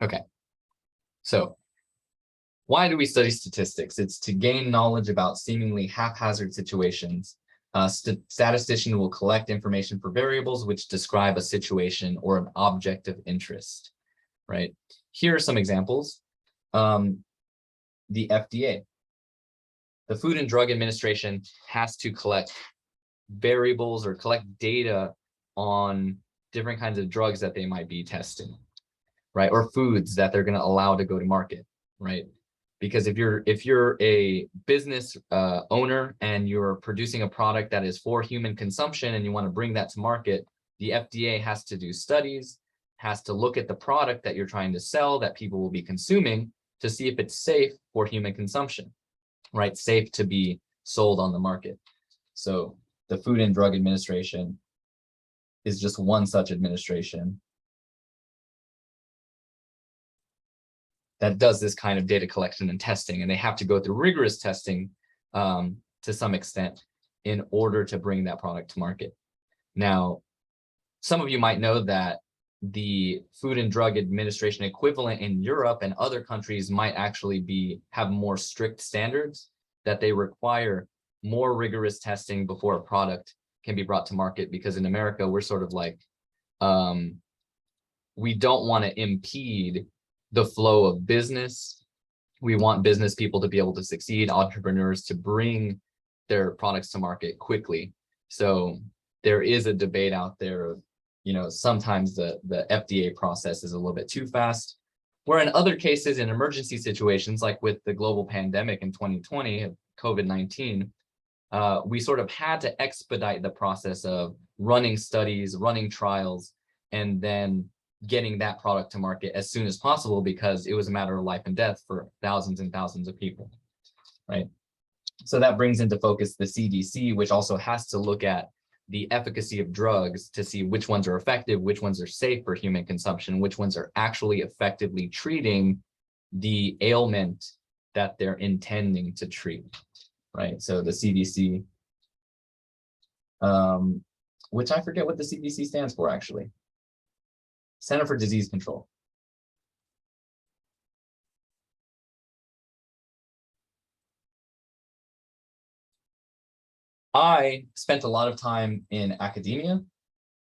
Okay, so why do we study statistics? It's to gain knowledge about seemingly haphazard situations. Statistician will collect information for variables which describe a situation or an object of interest, right? Here are some examples. The FDA, the Food and Drug Administration, has to collect variables or collect data on different kinds of drugs that they might be testing, right? Or foods that they're going to allow to go to market, right? Because if you're a business owner and you're producing a product that is for human consumption and you want to bring that to market, the FDA has to do studies, has to look at the product that you're trying to sell that people will be consuming to see if it's safe for human consumption, right? Safe to be sold on the market. So the Food and Drug Administration is just one such administration that does this kind of data collection and testing, and they have to go through rigorous testing to some extent in order to bring that product to market. Now, some of you might know that the Food and Drug Administration equivalent in Europe and other countries might actually have more strict standards, that they require more rigorous testing before a product can be brought to market, because in America, we're sort of like, we don't want to impede the flow of business. We want business people to be able to succeed, entrepreneurs to bring their products to market quickly. So there is a debate out there of, sometimes the FDA process is a little bit too fast, where in other cases, in emergency situations, like with the global pandemic in 2020, COVID-19, we sort of had to expedite the process of running studies, running trials, and then getting that product to market as soon as possible, because it was a matter of life and death for thousands and thousands of people, right? So that brings into focus the CDC, which also has to look at the efficacy of drugs to see which ones are effective, which ones are safe for human consumption, which ones are actually effectively treating the ailment that they're intending to treat, right? So the CDC, which I forget what the CDC stands for, actually. Center for Disease Control. I spent a lot of time in academia.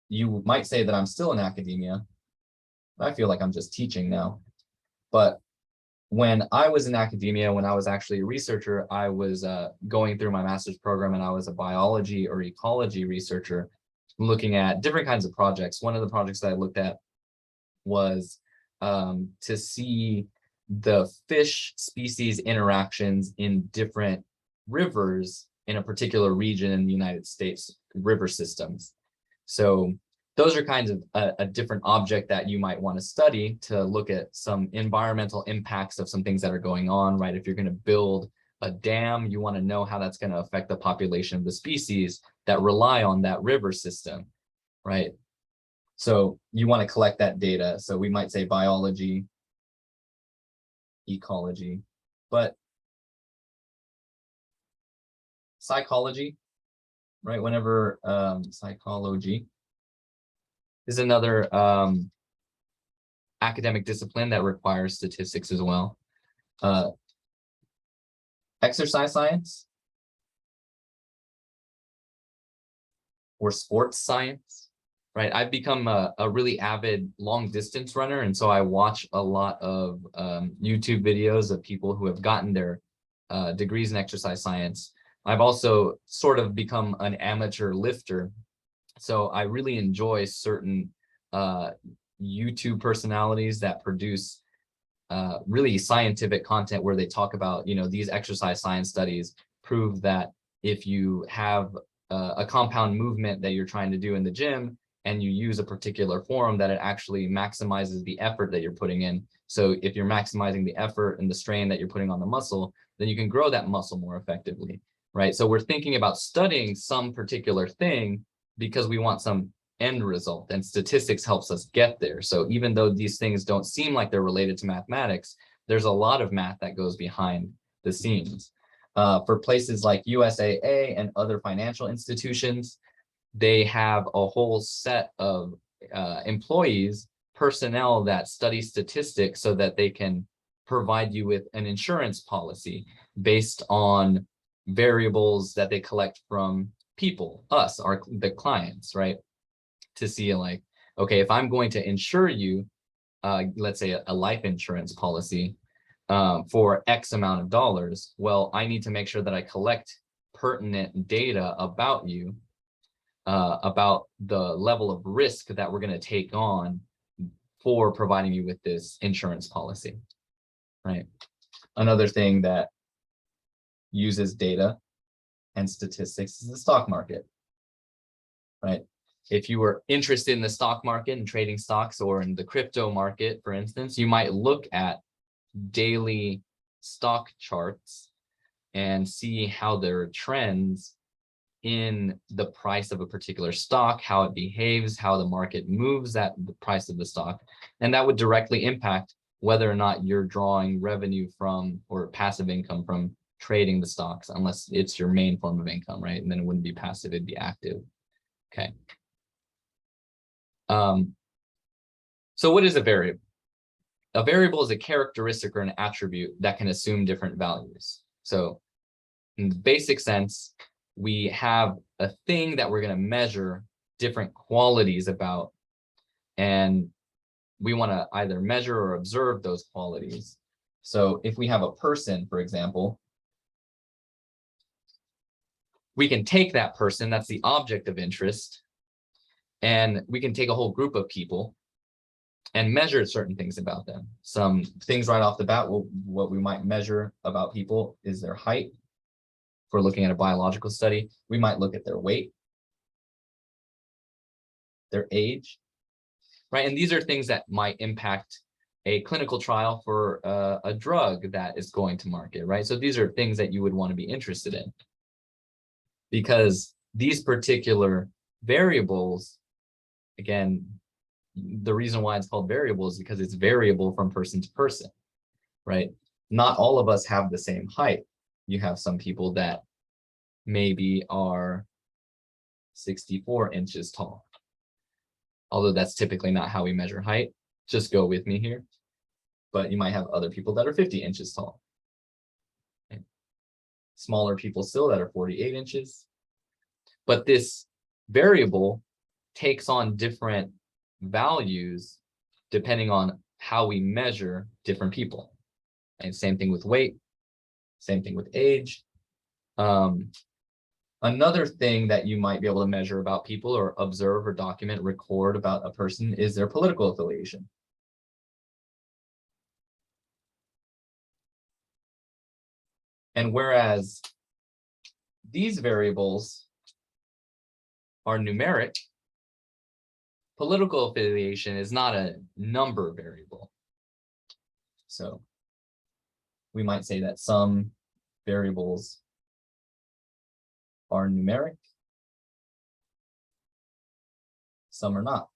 You might say that I'm still in academia. I feel like I'm just teaching now. But when I was in academia, when I was actually a researcher, I was going through my master's program, and I was a biology or ecology researcher looking at different kinds of projects. One of the projects that I looked at was to see the fish species interactions in different rivers in a particular region in the United States, river systems. So those are kinds of a different object that you might want to study to look at some environmental impacts of some things that are going on, right? If you're going to build a dam, you want to know how that's going to affect the population of the species that rely on that river system, right? So you want to collect that data. So we might say biology, ecology, but psychology, right? Whenever psychology is another academic discipline that requires statistics as well. Exercise science or sports science, right? I've become a really avid long distance runner. And so I watch a lot of YouTube videos of people who have gotten their degrees in exercise science. I've also sort of become an amateur lifter. So I really enjoy certain YouTube personalities that produce really scientific content where they talk about, these exercise science studies prove that if you have a compound movement that you're trying to do in the gym and you use a particular form, that it actually maximizes the effort that you're putting in. So if you're maximizing the effort and the strain that you're putting on the muscle, then you can grow that muscle more effectively, right? So we're thinking about studying some particular thing because we want some end result, and statistics helps us get there. So even though these things don't seem like they're related to mathematics, there's a lot of math that goes behind the scenes. For places like USAA and other financial institutions, they have a whole set of employees personnel that study statistics so that they can provide you with an insurance policy based on variables that they collect from people, us, the clients, right? To see like, okay, if I'm going to insure you, let's say a life insurance policy for X amount of dollars, well, I need to make sure that I collect pertinent data about you, about the level of risk that we're going to take on for providing you with this insurance policy, right? Another thing that uses data and statistics is the stock market, right? If you were interested in the stock market and trading stocks, or in the crypto market, for instance, you might look at daily stock charts and see how there are trends in the price of a particular stock, how it behaves, how the market moves at the price of the stock. And that would directly impact whether or not you're drawing revenue from, or passive income from, trading the stocks, unless it's your main form of income, right? And then it wouldn't be passive, it'd be active. Okay. So what is a variable? A variable is a characteristic or an attribute that can assume different values. So in the basic sense, we have a thing that we're going to measure different qualities about, and we want to either measure or observe those qualities. So if we have a person, for example, we can take that person, that's the object of interest, and we can take a whole group of people and measure certain things about them. Some things right off the bat, what we might measure about people is their height. If we're looking at a biological study, we might look at their weight, their age, right? And these are things that might impact a clinical trial for a drug that is going to market, right? So these are things that you would want to be interested in, because these particular variables, again, the reason why it's called variable is because it's variable from person to person, right? Not all of us have the same height. You have some people that maybe are 64 inches tall, although that's typically not how we measure height. Just go with me here. But you might have other people that are 50 inches tall. Okay. Smaller people still that are 48 inches. But this variable takes on different values depending on how we measure different people. And same thing with weight, same thing with age. Another thing that you might be able to measure about people, or observe or document, record about a person, is their political affiliation. And whereas these variables are numeric, political affiliation is not a number variable. So we might say that some variables are numeric, some are not.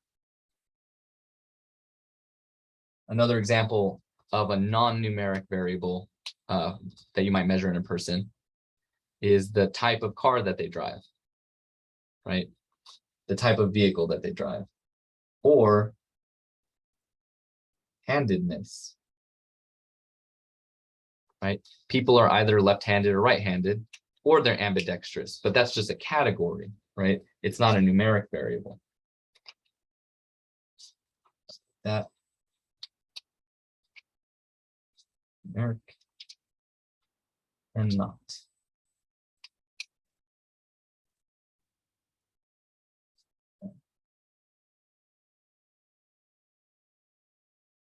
Another example of a non-numeric variable that you might measure in a person is the type of car that they drive, right? The type of vehicle that they drive, or handedness, right? People are either left-handed or right-handed, or they're ambidextrous, but that's just a category, right? It's not a numeric variable. That numeric and not.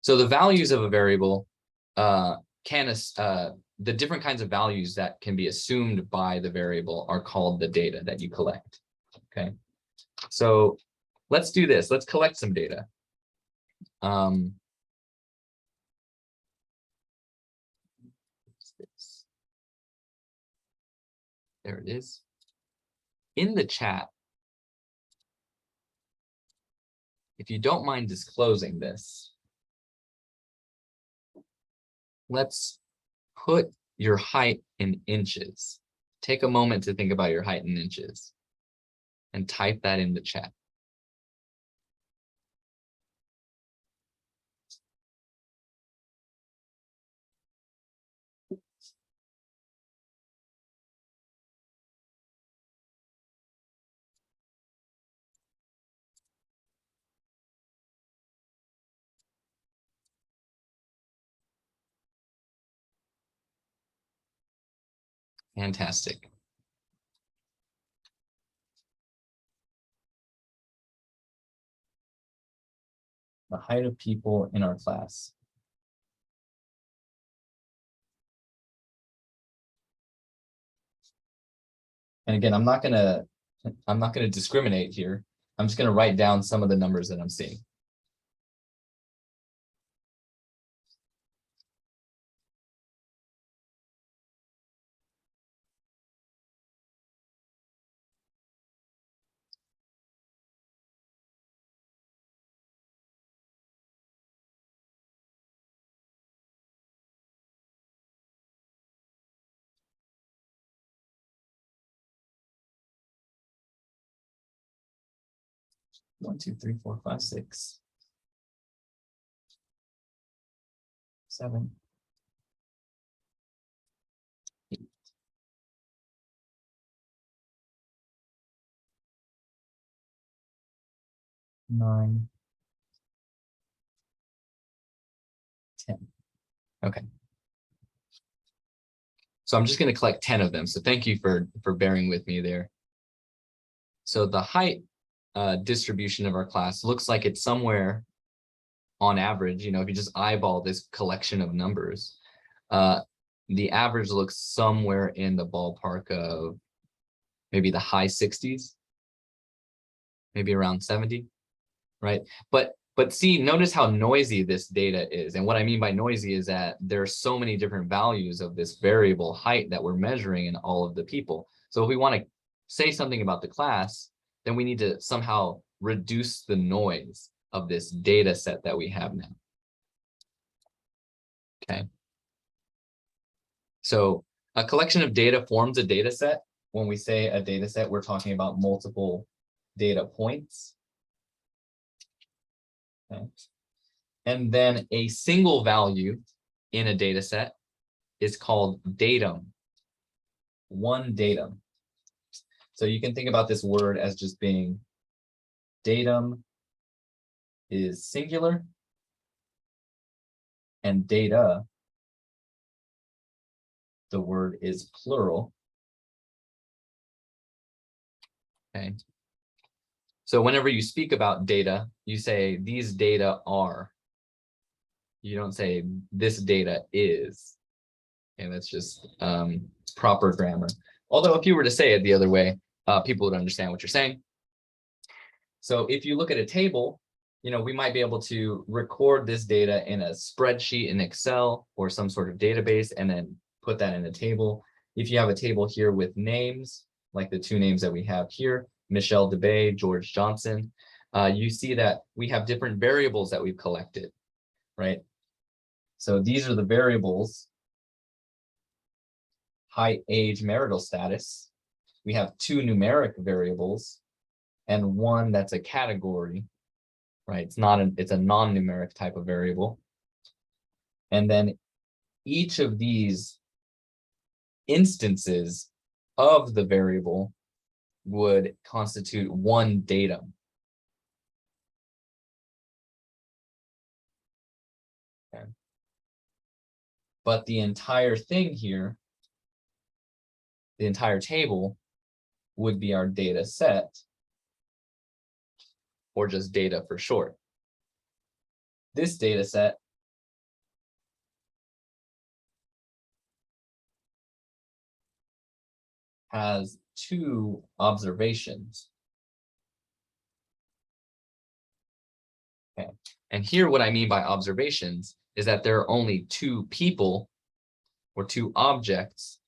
So the values of a variable the different kinds of values that can be assumed by the variable are called the data that you collect. Okay, so let's do this. Let's collect some data. There it is. In the chat, if you don't mind disclosing this, let's put your height in inches. Take a moment to think about your height in inches and type that in the chat. Fantastic. The height of people in our class. And again, I'm not gonna discriminate here. I'm just gonna write down some of the numbers that I'm seeing. One, two, three, four, five, six, 7, 8, 9, 10. Okay. So I'm just going to collect 10 of them. So thank you for bearing with me there. So the height distribution of our class looks like it's somewhere on average, if you just eyeball this collection of numbers, the average looks somewhere in the ballpark of maybe the high 60s, maybe around 70, right? But see, notice how noisy this data is. And what I mean by noisy is that there are so many different values of this variable height that we're measuring in all of the people. So if we want to say something about the class, then we need to somehow reduce the noise of this data set that we have now. Okay. So a collection of data forms a data set. When we say a data set, we're talking about multiple data points. Okay. And then a single value in a data set is called datum. One datum. So you can think about this word as just being datum is singular and data, the word is plural. Okay. So whenever you speak about data, you say these data are. You don't say this data is. And that's just proper grammar. Although if you were to say it the other way, people would understand what you're saying. So if you look at a table, we might be able to record this data in a spreadsheet in Excel or some sort of database and then put that in a table. If you have a table here with names, like the two names that we have here, Michelle DeBay, George Johnson, you see that we have different variables that we've collected, right? So these are the variables: height, age, marital status. We have 2 numeric variables and 1 that's a category, right? It's a non-numeric type of variable. And then each of these instances of the variable would constitute 1 datum. Okay. But the entire thing here, the entire table, would be our data set, or just data for short. This data set has 2 observations. Okay. And here what I mean by observations is that there are only 2 people or 2 objects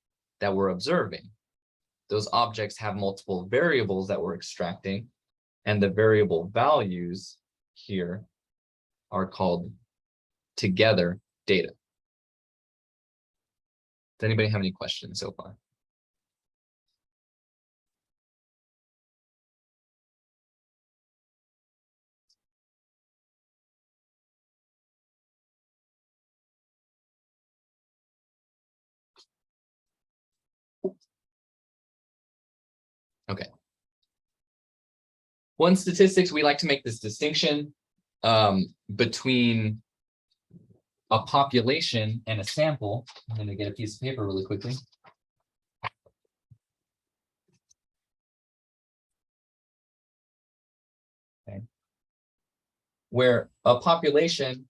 that we're observing. Those objects have multiple variables that we're extracting, and the variable values here are called together data. Does anybody have any questions so far? Okay. One statistics, we like to make this distinction between a population and a sample. I'm going to get a piece of paper really quickly. where a population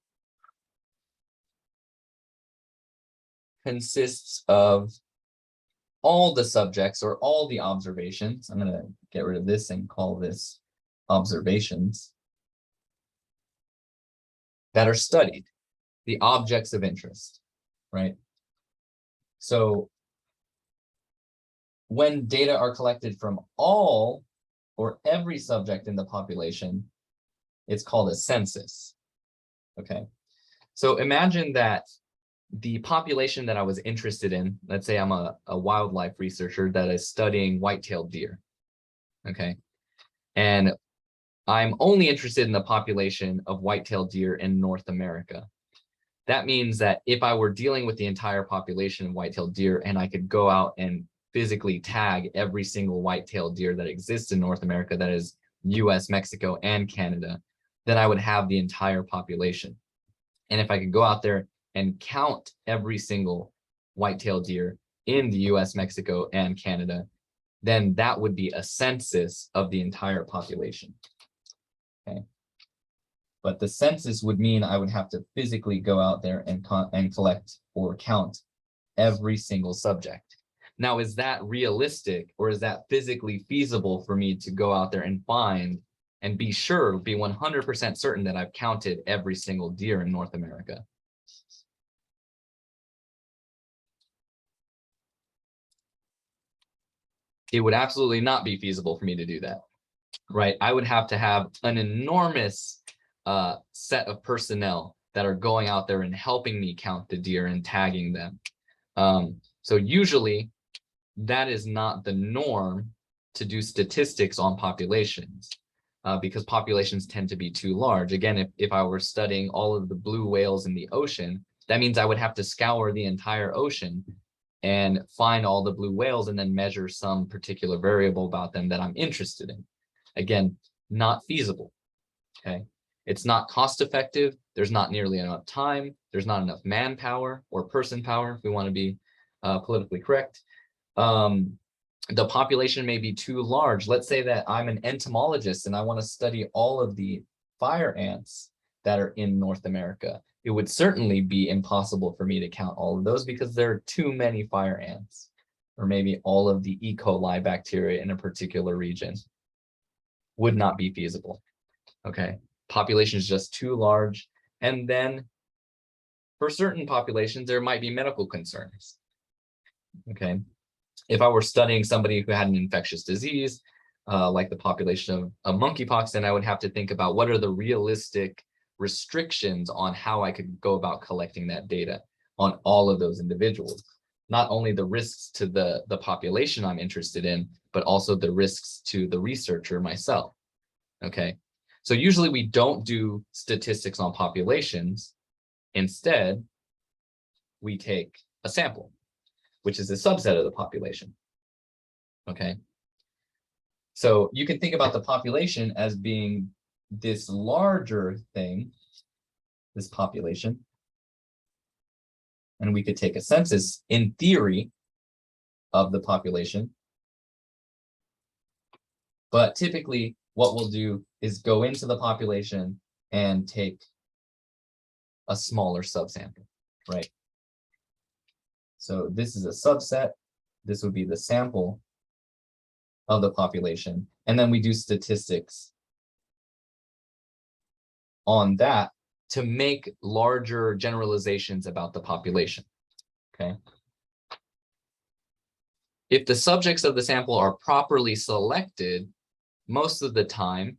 consists of all the subjects or all the observations. I'm going to get rid of this and call this observations that are studied, the objects of interest, right? So when data are collected from all or every subject in the population, it's called a census, okay? So imagine that the population that I was interested in, let's say I'm a wildlife researcher that is studying white-tailed deer, okay? And I'm only interested in the population of white-tailed deer in North America. That means that if I were dealing with the entire population of white-tailed deer and I could go out and physically tag every single white-tailed deer that exists in North America, that is US, Mexico, and Canada, then I would have the entire population. And if I could go out there and count every single white-tailed deer in the US, Mexico, and Canada, then that would be a census of the entire population. Okay. But the census would mean I would have to physically go out there and collect or count every single subject. Now, is that realistic, or is that physically feasible for me to go out there and find and be sure, be 100% certain that I've counted every single deer in North America? It would absolutely not be feasible for me to do that, right? I would have to have an enormous set of personnel that are going out there and helping me count the deer and tagging them. So usually that is not the norm to do statistics on populations, because populations tend to be too large. Again, if I were studying all of the blue whales in the ocean, that means I would have to scour the entire ocean and find all the blue whales and then measure some particular variable about them that I'm interested in. Again, not feasible, okay? It's not cost effective. There's not nearly enough time. There's not enough manpower or person power, if we want to be politically correct. The population may be too large. Let's say that I'm an entomologist and I want to study all of the fire ants that are in North America. It would certainly be impossible for me to count all of those because there are too many fire ants, or maybe all of the E. coli bacteria in a particular region. Would not be feasible, okay? Population is just too large. And then for certain populations, there might be medical concerns, okay? If I were studying somebody who had an infectious disease, like the population of monkeypox, then I would have to think about what are the realistic restrictions on how I could go about collecting that data on all of those individuals. Not only the risks to the population I'm interested in, but also the risks to the researcher myself, okay? So usually we don't do statistics on populations. Instead, we take a sample, which is a subset of the population, okay? So you can think about the population as being this larger thing, this population, and we could take a census in theory of the population. But typically what we'll do is go into the population and take a smaller subsample, right? So this is a subset. This would be the sample of the population. And then we do statistics on that to make larger generalizations about the population, okay? If the subjects of the sample are properly selected, most of the time,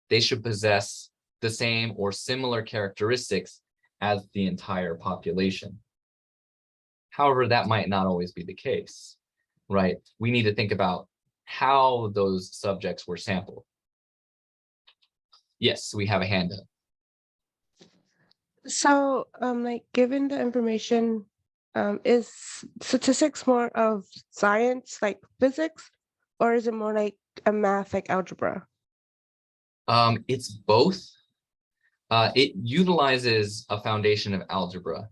they should possess the same or similar characteristics as the entire population. However, that might not always be the case, right? We need to think about how those subjects were sampled. Yes, we have a hand up. So, like, given the information, is statistics more of science, like physics, or is it more like a math, like algebra? It's both. It utilizes a foundation of algebra,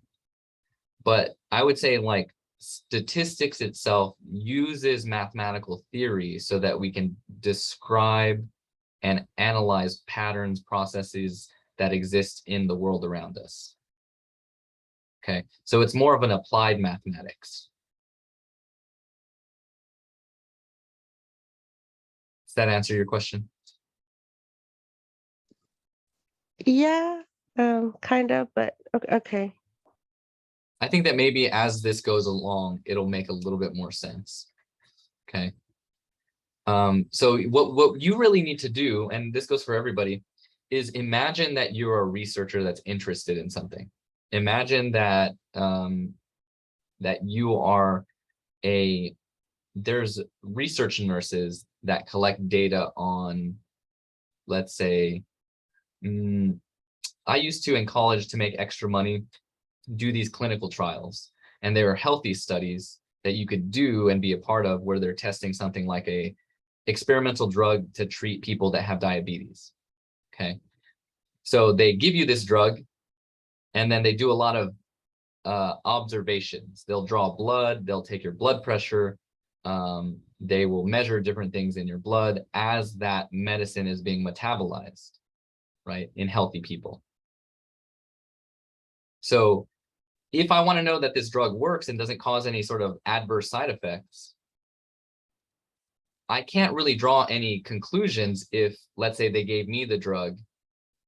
but I would say like statistics itself uses mathematical theory so that we can describe and analyze patterns, processes that exist in the world around us. Okay, so it's more of an applied mathematics. Does that answer your question? Yeah, kind of, but okay. I think that maybe as this goes along, it'll make a little bit more sense. Okay. So what you really need to do, and this goes for everybody, is imagine that you're a researcher that's interested in something. Imagine that that you are there's research nurses that collect data on, let's say, I used to in college, to make extra money, do these clinical trials, and there are healthy studies that you could do and be a part of where they're testing something like a experimental drug to treat people that have diabetes. Okay, so they give you this drug, and then they do a lot of observations. They'll draw blood, they'll take your blood pressure, they will measure different things in your blood as that medicine is being metabolized, right, in healthy people. So if I want to know that this drug works and doesn't cause any sort of adverse side effects, I can't really draw any conclusions if, let's say, they gave me the drug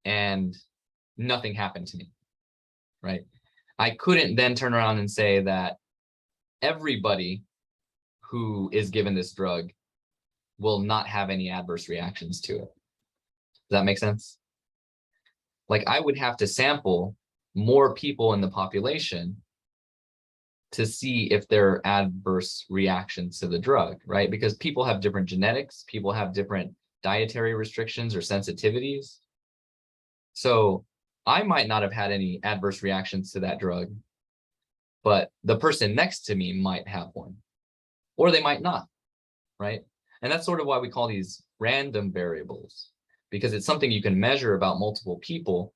and nothing happened to me, right? I couldn't then turn around and say that everybody who is given this drug will not have any adverse reactions to it. Does that make sense? Like, I would have to sample more people in the population to see if there are adverse reactions to the drug, right? Because people have different genetics, people have different dietary restrictions or sensitivities. So I might not have had any adverse reactions to that drug, but the person next to me might have one, or they might not, right? And that's sort of why we call these random variables, because it's something you can measure about multiple people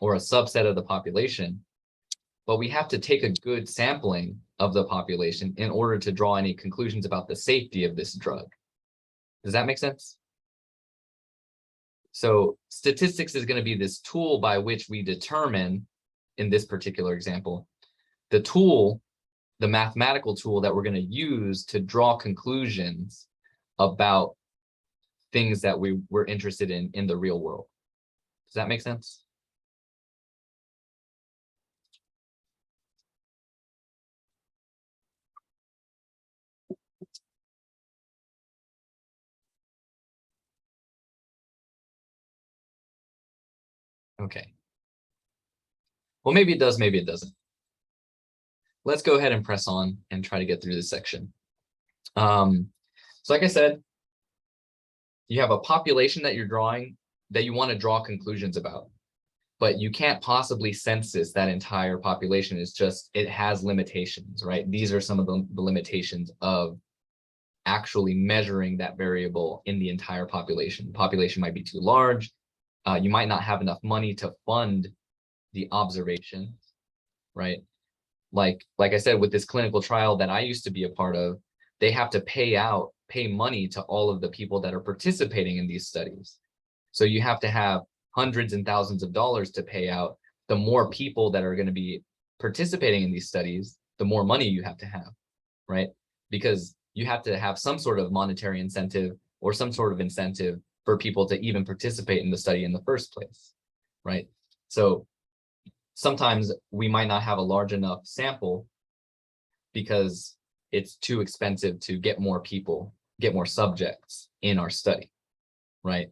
or a subset of the population, but we have to take a good sampling of the population in order to draw any conclusions about the safety of this drug. Does that make sense? So statistics is going to be this tool by which we determine, in this particular example, the tool, the mathematical tool that we're going to use to draw conclusions about things that we're interested in the real world. Does that make sense? Okay. Well, maybe it does, maybe it doesn't. Let's go ahead and press on and try to get through this section. So like I said, you have a population that you're drawing that you want to draw conclusions about, but you can't possibly census that entire population. It's just, it has limitations, right? These are some of the limitations of actually measuring that variable in the entire population. Population might be too large. You might not have enough money to fund the observations, right? Like I said, with this clinical trial that I used to be a part of, they have to pay money to all of the people that are participating in these studies. So you have to have hundreds and thousands of dollars to pay out. The more people that are going to be participating in these studies, the more money you have to have, right? Because you have to have some sort of monetary incentive or some sort of incentive for people to even participate in the study in the first place, right? So sometimes we might not have a large enough sample because it's too expensive to get more people, get more subjects in our study, right?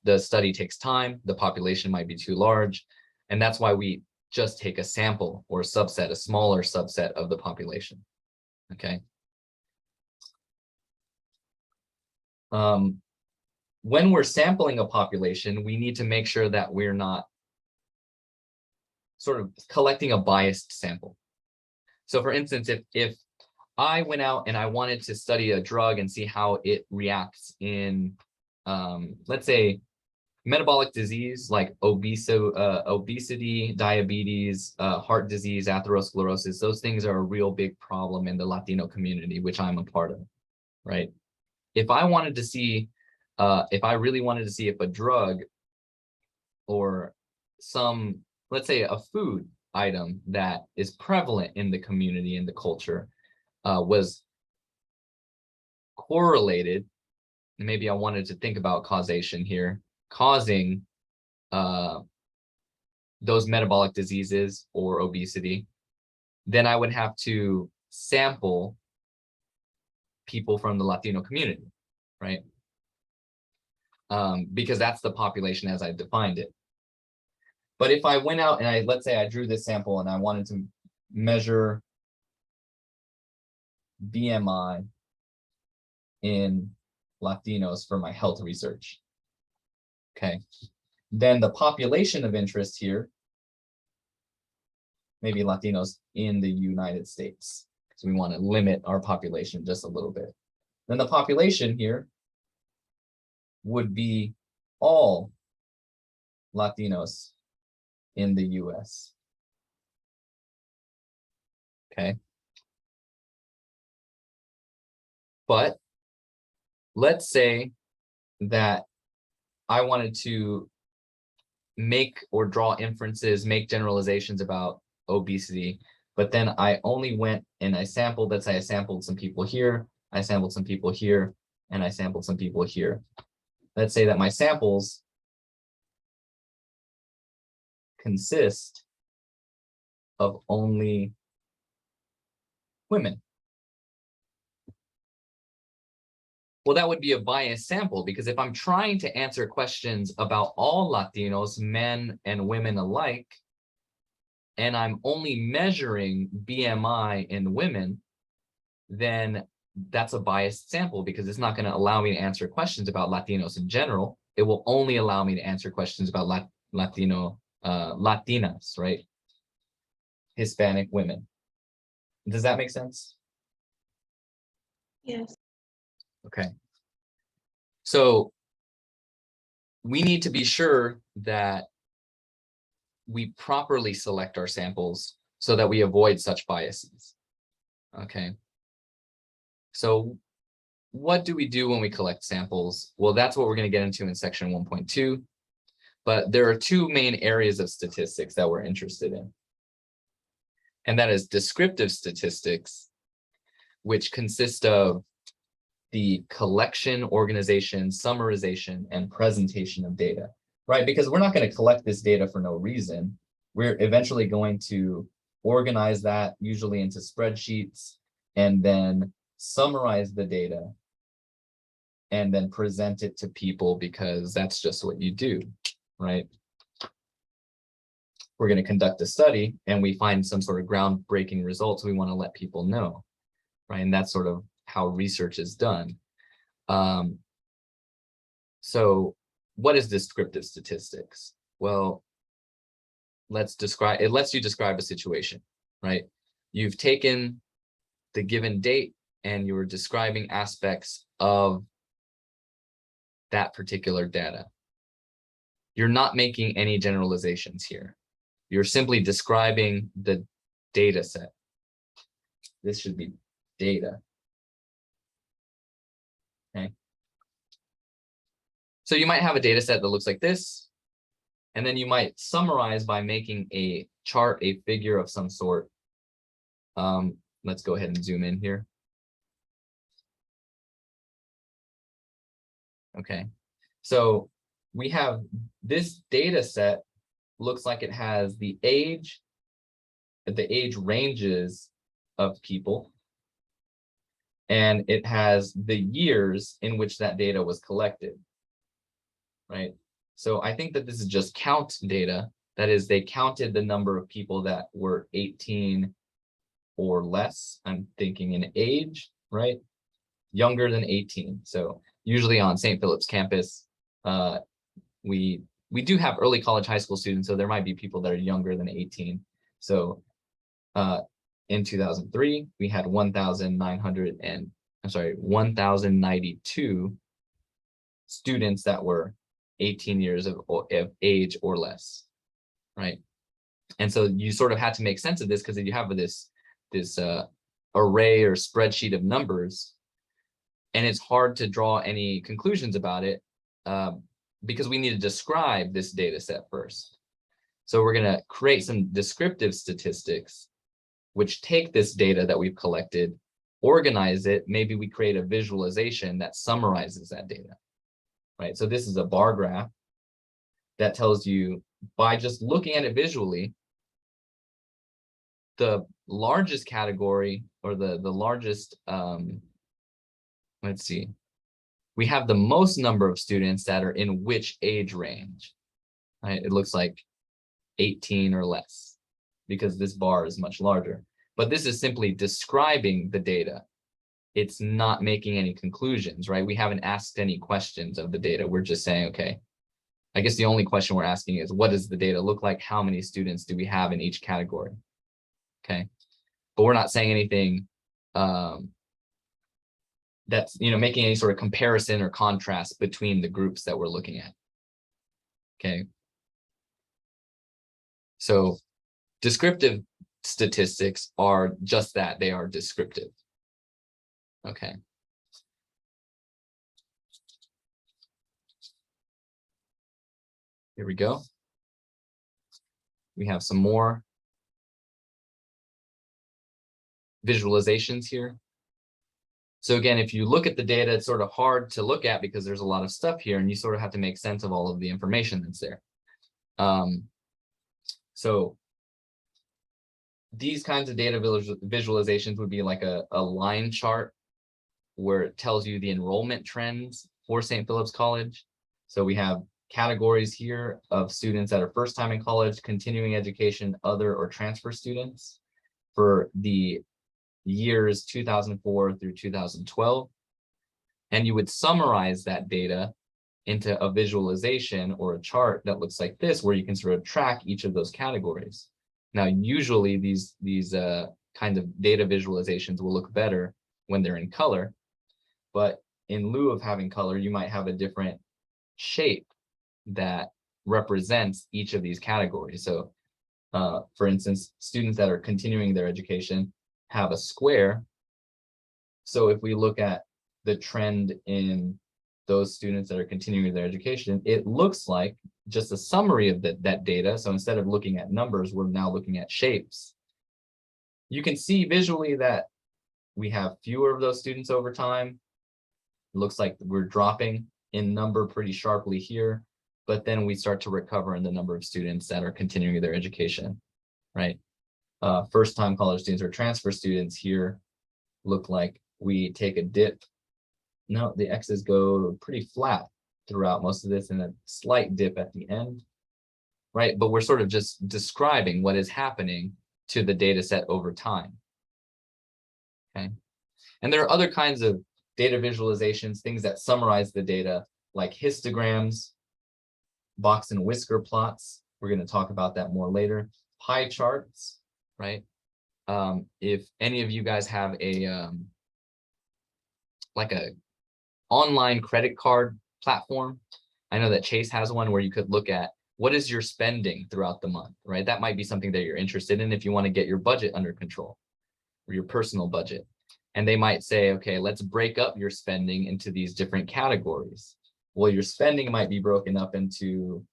The study takes time, the population might be too large, and that's why we just take a sample or a subset, a smaller subset of the population, okay? When we're sampling a population, we need to make sure that we're not sort of collecting a biased sample. So for instance, if I went out and I wanted to study a drug and see how it reacts in, let's say, metabolic disease like obesity, diabetes, heart disease, atherosclerosis, those things are a real big problem in the Latino community, which I'm a part of, right? If I wanted to see if I really wanted to see if a drug or some, let's say a food item that is prevalent in the community, in the culture, was correlated, maybe I wanted to think about causation here, causing those metabolic diseases or obesity, then I would have to sample people from the Latino community, right? Because that's the population as I defined it. But if I went out and let's say I drew this sample and I wanted to measure BMI in Latinos for my health research, okay, then the population of interest here, maybe Latinos in the United States, because we want to limit our population just a little bit. Then the population here would be all Latinos in the US. Okay. But let's say that I wanted to make or draw inferences, make generalizations about obesity, but then I only went and I sampled, let's say I sampled some people here, I sampled some people here, and I sampled some people here. Let's say that my samples consist of only women. Well, that would be a biased sample, because if I'm trying to answer questions about all Latinos, men and women alike, and I'm only measuring BMI in women, then that's a biased sample, because it's not going to allow me to answer questions about Latinos in general. It will only allow me to answer questions about Latinas, right? Hispanic women. Does that make sense? Yes. Okay. So we need to be sure that we properly select our samples so that we avoid such biases. Okay. So what do we do when we collect samples? Well, that's what we're going to get into in section 1.2. But there are two main areas of statistics that we're interested in. And that is descriptive statistics, which consist of the collection, organization, summarization, and presentation of data, right? Because we're not going to collect this data for no reason. We're eventually going to organize that, usually into spreadsheets, and then summarize the data and then present it to people, because that's just what you do, right? We're going to conduct a study and we find some sort of groundbreaking results we want to let people know, right? And that's sort of how research is done. So what is descriptive statistics? Well, it lets you describe a situation, right? You've taken the given date and you're describing aspects of that particular data. You're not making any generalizations here. You're simply describing the data set. This should be data. Okay. So you might have a data set that looks like this, and then you might summarize by making a chart, a figure of some sort. Let's go ahead and zoom in here. Okay, so we have this data set, looks like it has the age ranges of people, and it has the years in which that data was collected, right? So I think that this is just count data. That is, they counted the number of people that were 18 or less. I'm thinking in age, right? Younger than 18. So usually on St. Philip's campus, we do have early college, high school students, so there might be people that are younger than 18. So in 2003, we had 1,092 students that were 18 years of age or less, right? And so you sort of had to make sense of this, because you have this array or spreadsheet of numbers. and it's hard to draw any conclusions about it because we need to describe this data set first. So we're going to create some descriptive statistics, which take this data that we've collected, organize it. Maybe we create a visualization that summarizes that data, right? So this is a bar graph that tells you, by just looking at it visually, the largest category, or the largest, let's see, we have the most number of students that are in which age range, right? It looks like 18 or less, because this bar is much larger. But this is simply describing the data. It's not making any conclusions, right? We haven't asked any questions of the data. We're just saying, okay, I guess the only question we're asking is, what does the data look like? How many students do we have in each category? Okay, but we're not saying anything that's, making any sort of comparison or contrast between the groups that we're looking at. Okay, so descriptive statistics are just that, they are descriptive. Okay. Here we go. We have some more visualizations here. So again, if you look at the data, it's sort of hard to look at because there's a lot of stuff here, and you sort of have to make sense of all of the information that's there. So these kinds of data visualizations would be like a line chart where it tells you the enrollment trends for St. Philip's College. So we have categories here of students that are first time in college, continuing education, other, or transfer students for the years 2004 through 2012. And you would summarize that data into a visualization or a chart that looks like this, where you can sort of track each of those categories. Now, usually these kind of data visualizations will look better when they're in color, but in lieu of having color, you might have a different shape that represents each of these categories. So for instance, students that are continuing their education have a square. So if we look at the trend in those students that are continuing their education, it looks like just a summary of that data. So instead of looking at numbers, we're now looking at shapes. You can see visually that we have fewer of those students over time. It looks like we're dropping in number pretty sharply here, but then we start to recover in the number of students that are continuing their education, right? First-time college students or transfer students here look like we take a dip. No, the X's go pretty flat throughout most of this, and a slight dip at the end, right? But we're sort of just describing what is happening to the data set over time. Okay, and there are other kinds of data visualizations, things that summarize the data, like histograms, box and whisker plots. We're going to talk about that more later. Pie charts, right? If any of you guys have a like a online credit card platform, I know that Chase has one where you could look at what is your spending throughout the month, right? That might be something that you're interested in if you want to get your budget under control, or your personal budget. And they might say, okay, let's break up your spending into these different categories. Well, your spending might be broken up into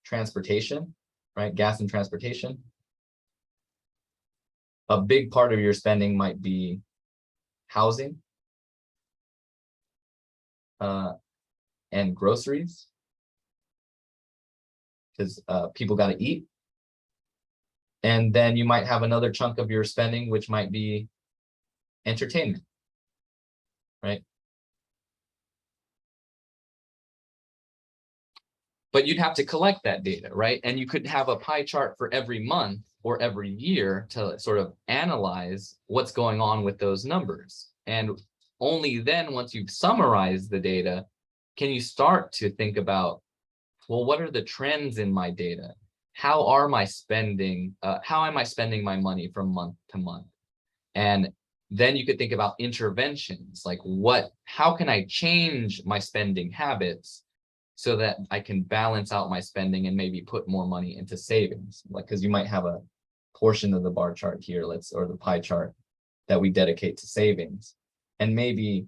transportation, right? Gas and transportation. A big part of your spending might be housing and groceries, because people got to eat. And then you might have another chunk of your spending, which might be entertainment, right? But you'd have to collect that data, right? And you could have a pie chart for every month or every year to sort of analyze what's going on with those numbers. And only then, once you've summarized the data, can you start to think about, well, what are the trends in my data? How are my spending? How am I spending my money from month to month? And then you could think about interventions, like how can I change my spending habits so that I can balance out my spending and maybe put more money into savings? Like, because you might have a portion of the bar chart here, or the pie chart that we dedicate to savings. And maybe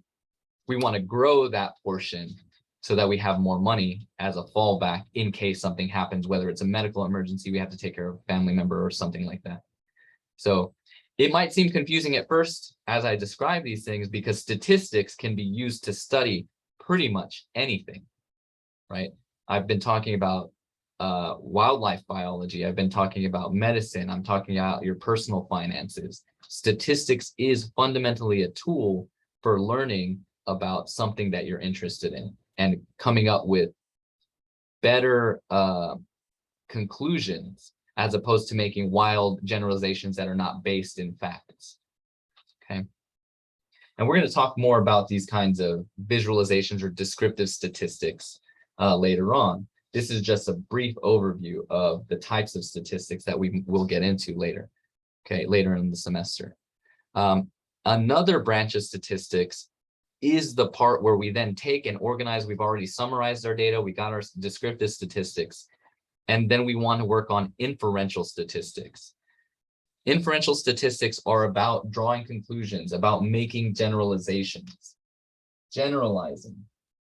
we want to grow that portion so that we have more money as a fallback in case something happens, whether it's a medical emergency, we have to take care of a family member or something like that. So it might seem confusing at first as I describe these things, because statistics can be used to study pretty much anything, right? I've been talking about wildlife biology. I've been talking about medicine. I'm talking about your personal finances. Statistics is fundamentally a tool for learning about something that you're interested in and coming up with better conclusions, as opposed to making wild generalizations that are not based in facts. Okay. And we're going to talk more about these kinds of visualizations or descriptive statistics later on. This is just a brief overview of the types of statistics that we will get into later, okay, later in the semester. Another branch of statistics is the part where we then take and organize. We've already summarized our data. We got our descriptive statistics. And then we want to work on inferential statistics. Inferential statistics are about drawing conclusions, about making generalizations, generalizing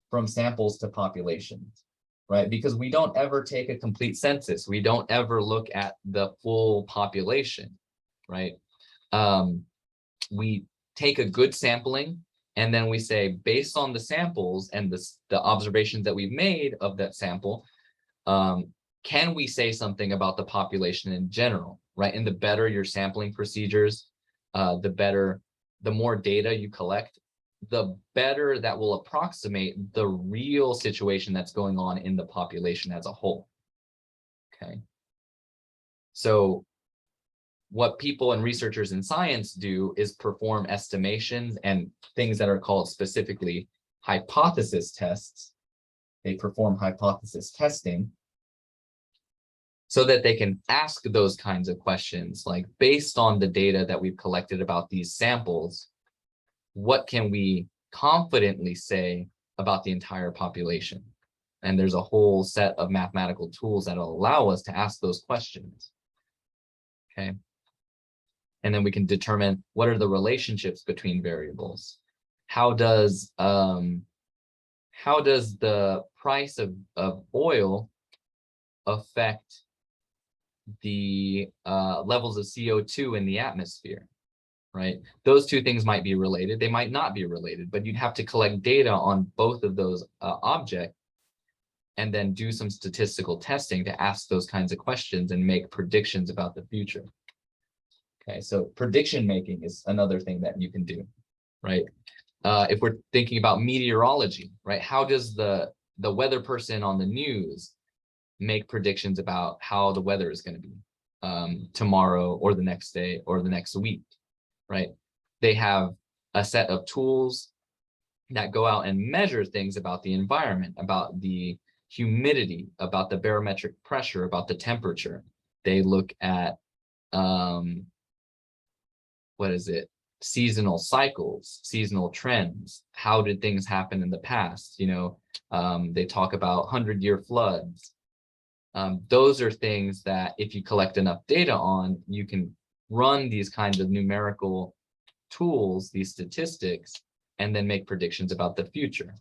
from samples to populations, right? Because we don't ever take a complete census. We don't ever look at the full population, right? We take a good sampling, and then we say, based on the samples and the observations that we've made of that sample, can we say something about the population in general, right? And the better your sampling procedures, the more data you collect, the better that will approximate the real situation that's going on in the population as a whole. Okay. So what people and researchers in science do is perform estimations and things that are called specifically hypothesis tests. They perform hypothesis testing so that they can ask those kinds of questions, like, based on the data that we've collected about these samples, what can we confidently say about the entire population? And there's a whole set of mathematical tools that will allow us to ask those questions. Okay. And then we can determine what are the relationships between variables. How does the price of oil affect the levels of CO2 in the atmosphere, right? Those two things might be related. They might not be related, but you'd have to collect data on both of those objects and then do some statistical testing to ask those kinds of questions and make predictions about the future. Okay, so prediction making is another thing that you can do, right? If we're thinking about meteorology, right? How does the weather person on the news make predictions about how the weather is going to be tomorrow or the next day or the next week, right? They have a set of tools that go out and measure things about the environment, about the humidity, about the barometric pressure, about the temperature. They look at seasonal cycles, seasonal trends. How did things happen in the past? You know, they talk about 100-year floods. Those are things that if you collect enough data on, you can run these kinds of numerical tools, these statistics, and then make predictions about the future,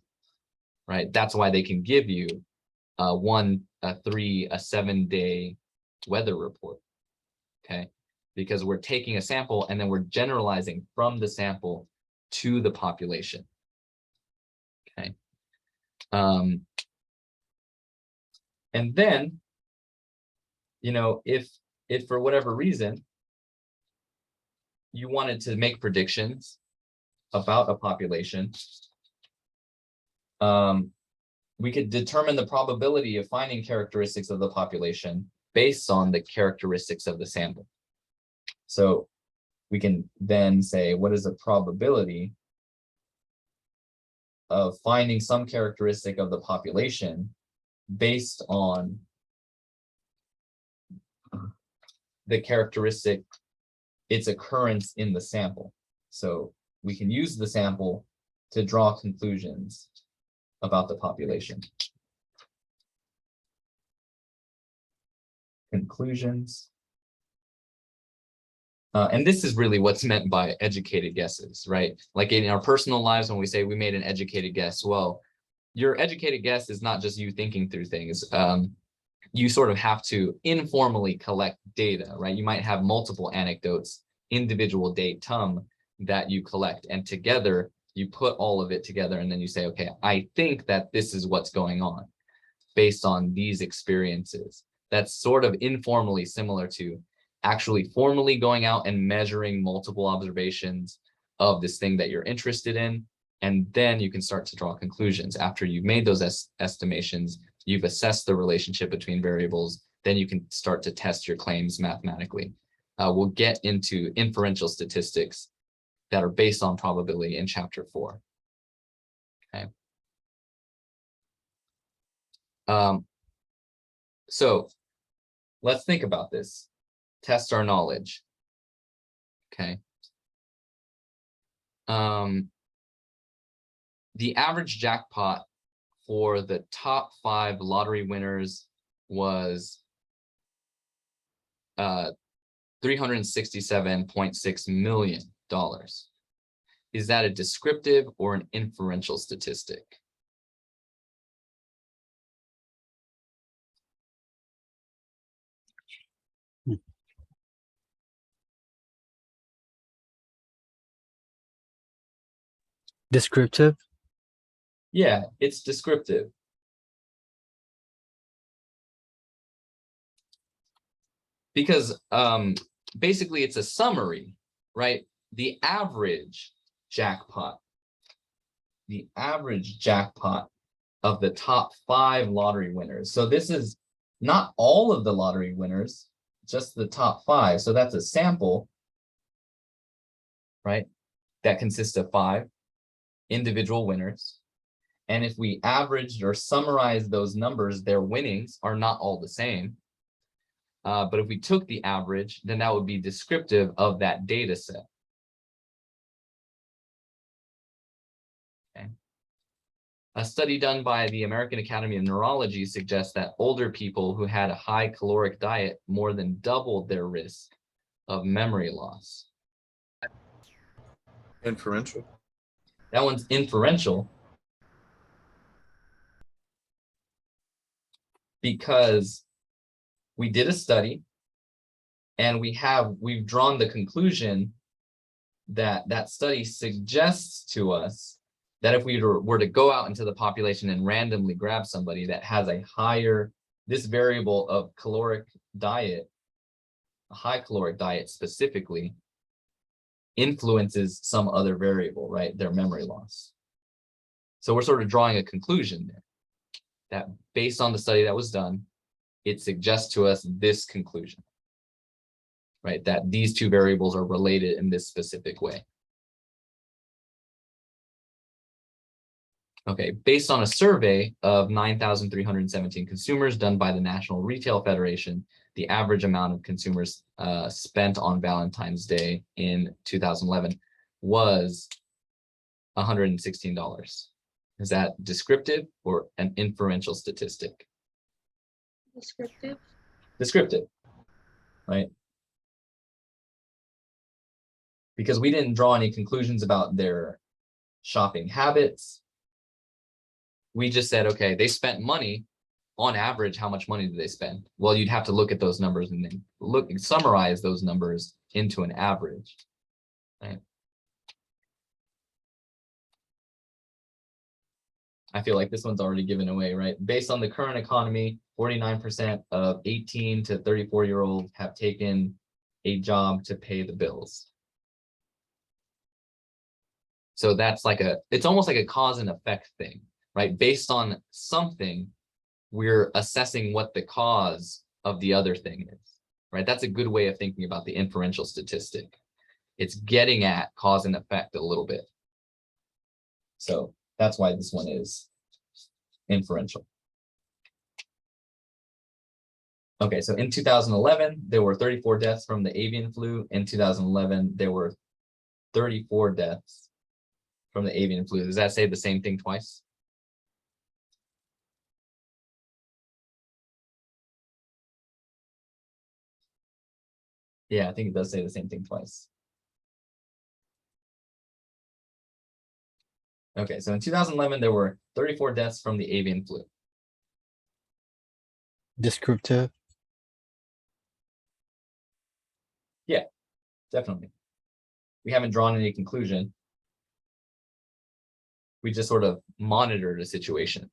right? That's why they can give you a 7-day weather report, okay? Because we're taking a sample and then we're generalizing from the sample to the population, okay? And then, you know, if for whatever reason you wanted to make predictions about a population, we could determine the probability of finding characteristics of the population based on the characteristics of the sample. So we can then say, what is the probability of finding some characteristic of the population based on the characteristic, its occurrence in the sample. So we can use the sample to draw conclusions about the population. Conclusions And this is really what's meant by educated guesses, right? Like in our personal lives, when we say we made an educated guess, well, your educated guess is not just you thinking through things. You sort of have to informally collect data, right? You might have multiple anecdotes, individual datum that you collect, and together you put all of it together, and then you say, okay, I think that this is what's going on based on these experiences. That's sort of informally similar to actually formally going out and measuring multiple observations of this thing that you're interested in. And then you can start to draw conclusions. After you've made those estimations, you've assessed the relationship between variables, then you can start to test your claims mathematically. We'll get into inferential statistics that are based on probability in chapter 4. Okay. So let's think about this. Test our knowledge. Okay. The average jackpot for the top 5 lottery winners was $367.6 million. Is that a descriptive or an inferential statistic? Descriptive? Yeah, it's descriptive. Because basically it's a summary, right? The average jackpot of the top 5 lottery winners. So this is not all of the lottery winners, just the top 5. So that's a sample, right? That consists of 5 individual winners. And if we averaged or summarized those numbers, their winnings are not all the same. But if we took the average, then that would be descriptive of that data set. Okay. A study done by the American Academy of Neurology suggests that older people who had a high caloric diet more than doubled their risk of memory loss. Inferential. That one's inferential because we did a study and we've drawn the conclusion that that study suggests to us that if we were to go out into the population and randomly grab somebody that has a higher, this variable of caloric diet, a high caloric diet specifically, influences some other variable, right? Their memory loss. So we're sort of drawing a conclusion there that based on the study that was done, it suggests to us this conclusion, right? That these two variables are related in this specific way. Okay, based on a survey of 9,317 consumers done by the National Retail Federation, the average amount of consumers spent on Valentine's Day in 2011 was $116. Is that descriptive or an inferential statistic? Descriptive. Descriptive, right? Because we didn't draw any conclusions about their shopping habits. We just said, okay, they spent money. On average, how much money did they spend? Well, you'd have to look at those numbers and then summarize those numbers into an average, right? I feel like this one's already given away, right? Based on the current economy, 49% of 18 to 34-year-olds have taken a job to pay the bills. So that's like it's almost like a cause and effect thing, right? Based on something, we're assessing what the cause of the other thing is, right? That's a good way of thinking about the inferential statistic. It's getting at cause and effect a little bit. So that's why this one is inferential. Okay, so in 2011, there were 34 deaths from the avian flu. In 2011, there were 34 deaths from the avian flu. Does that say the same thing twice? Yeah, I think it does say the same thing twice. Okay, so in 2011, there were 34 deaths from the avian flu. Descriptive. Definitely. We haven't drawn any conclusion. We just sort of monitored a situation.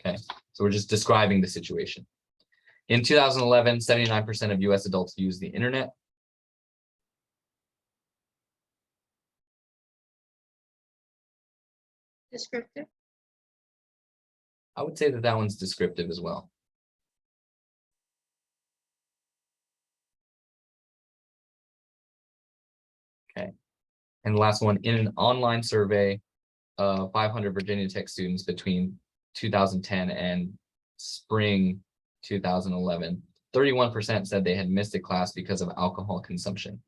Okay, so we're just describing the situation. In 2011, 79% of US adults use the internet. Descriptive. I would say that that one's descriptive as well. Okay, and the last one, in an online survey of 500 Virginia Tech students between 2010 and spring 2011, 31% said they had missed a class because of alcohol consumption.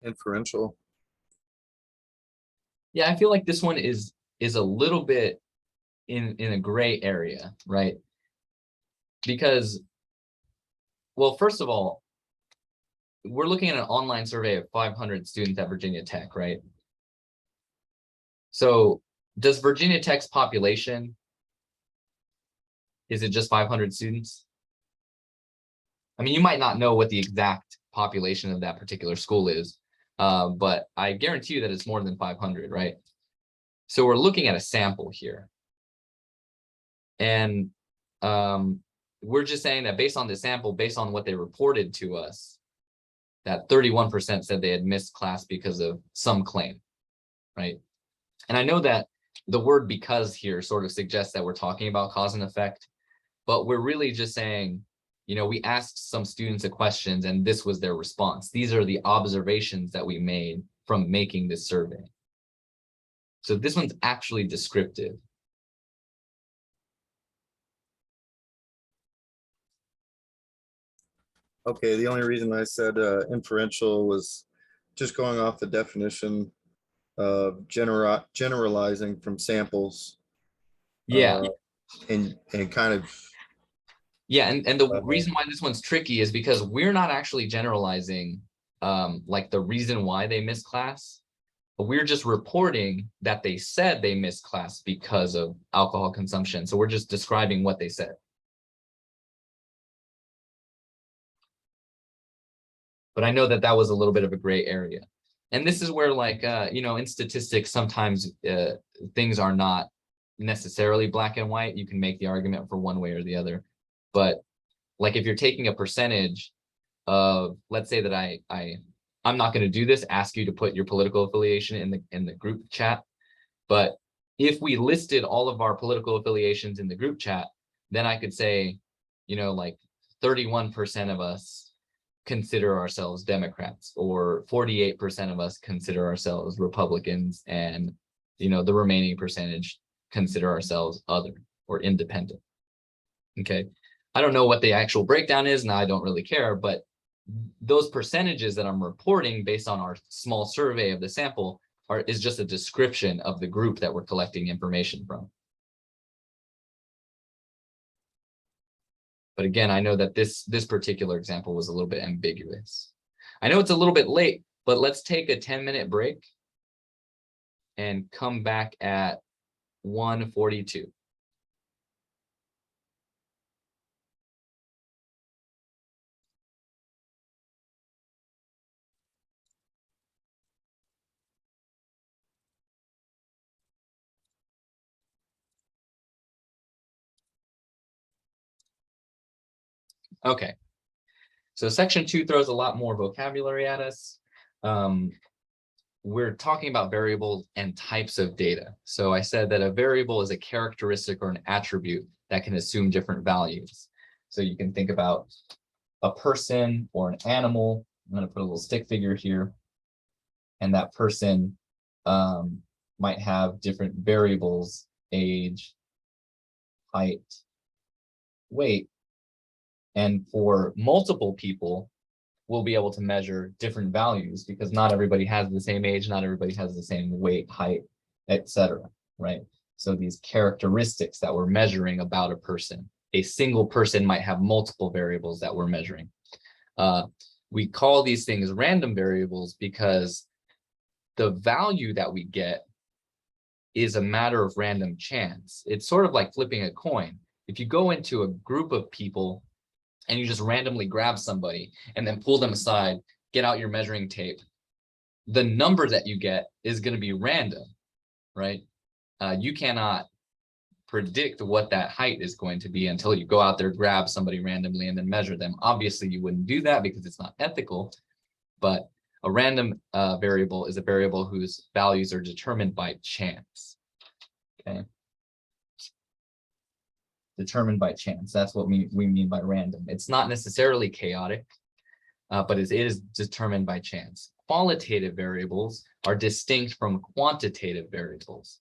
Inferential. Yeah, I feel like this one is a little bit in a gray area, right? Because, well, first of all, we're looking at an online survey of 500 students at Virginia Tech, right? So does Virginia Tech's population, is it just 500 students? I mean, you might not know what the exact population of that particular school is, but I guarantee you that it's more than 500, right? So we're looking at a sample here. And we're just saying that based on the sample, based on what they reported to us, that 31% said they had missed class because of some claim, right? And I know that the word "because" here sort of suggests that we're talking about cause and effect, but we're really just saying, you know, we asked some students a question and this was their response. These are the observations that we made from making this survey. So this one's actually descriptive. Okay, the only reason I said inferential was just going off the definition of generalizing from samples. Yeah. And kind of. Yeah, and the reason why this one's tricky is because we're not actually generalizing like the reason why they missed class, but we're just reporting that they said they missed class because of alcohol consumption. So we're just describing what they said. But I know that that was a little bit of a gray area. And this is where, like, you know, in statistics, sometimes things are not necessarily black and white. You can make the argument for one way or the other. But like if you're taking a percentage of, let's say that I'm not going to do this, ask you to put your political affiliation in the group chat. But if we listed all of our political affiliations in the group chat, then I could say, you know, like 31% of us consider ourselves Democrats, or 48% of us consider ourselves Republicans, and, you know, the remaining percentage consider ourselves other or independent. Okay, I don't know what the actual breakdown is, and I don't really care, but those percentages that I'm reporting based on our small survey of the sample is just a description of the group that we're collecting information from. But again, I know that this particular example was a little bit ambiguous. I know it's a little bit late, but let's take a 10-minute break and come back at 1:42. Okay, so section 2 throws a lot more vocabulary at us. We're talking about variables and types of data. So I said that a variable is a characteristic or an attribute that can assume different values. So you can think about a person or an animal. I'm going to put a little stick figure here. And that person might have different variables: age, height, weight. And for multiple people, we'll be able to measure different values because not everybody has the same age, not everybody has the same weight, height, etc. Right? So these characteristics that we're measuring about a person, a single person might have multiple variables that we're measuring. We call these things random variables because the value that we get is a matter of random chance. It's sort of like flipping a coin. If you go into a group of people and you just randomly grab somebody and then pull them aside, get out your measuring tape, the number that you get is going to be random, right? You cannot predict what that height is going to be until you go out there, grab somebody randomly, and then measure them. Obviously, you wouldn't do that because it's not ethical, but a random variable is a variable whose values are determined by chance. Okay. Determined by chance. That's what we mean by random. It's not necessarily chaotic, but it is determined by chance. Qualitative variables are distinct from quantitative variables.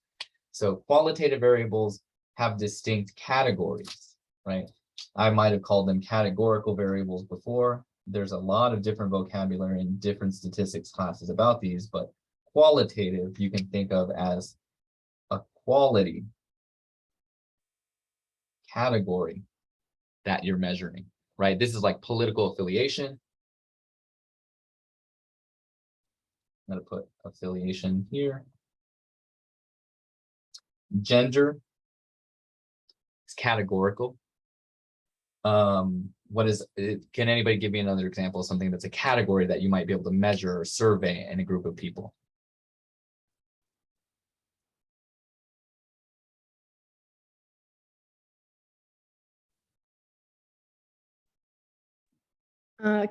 So qualitative variables have distinct categories, right? I might have called them categorical variables before. There's a lot of different vocabulary in different statistics classes about these, but qualitative you can think of as a quality category that you're measuring, right? This is like political affiliation. I'm going to put affiliation here. Gender is categorical. What is it? Can anybody give me another example of something that's a category that you might be able to measure or survey in a group of people?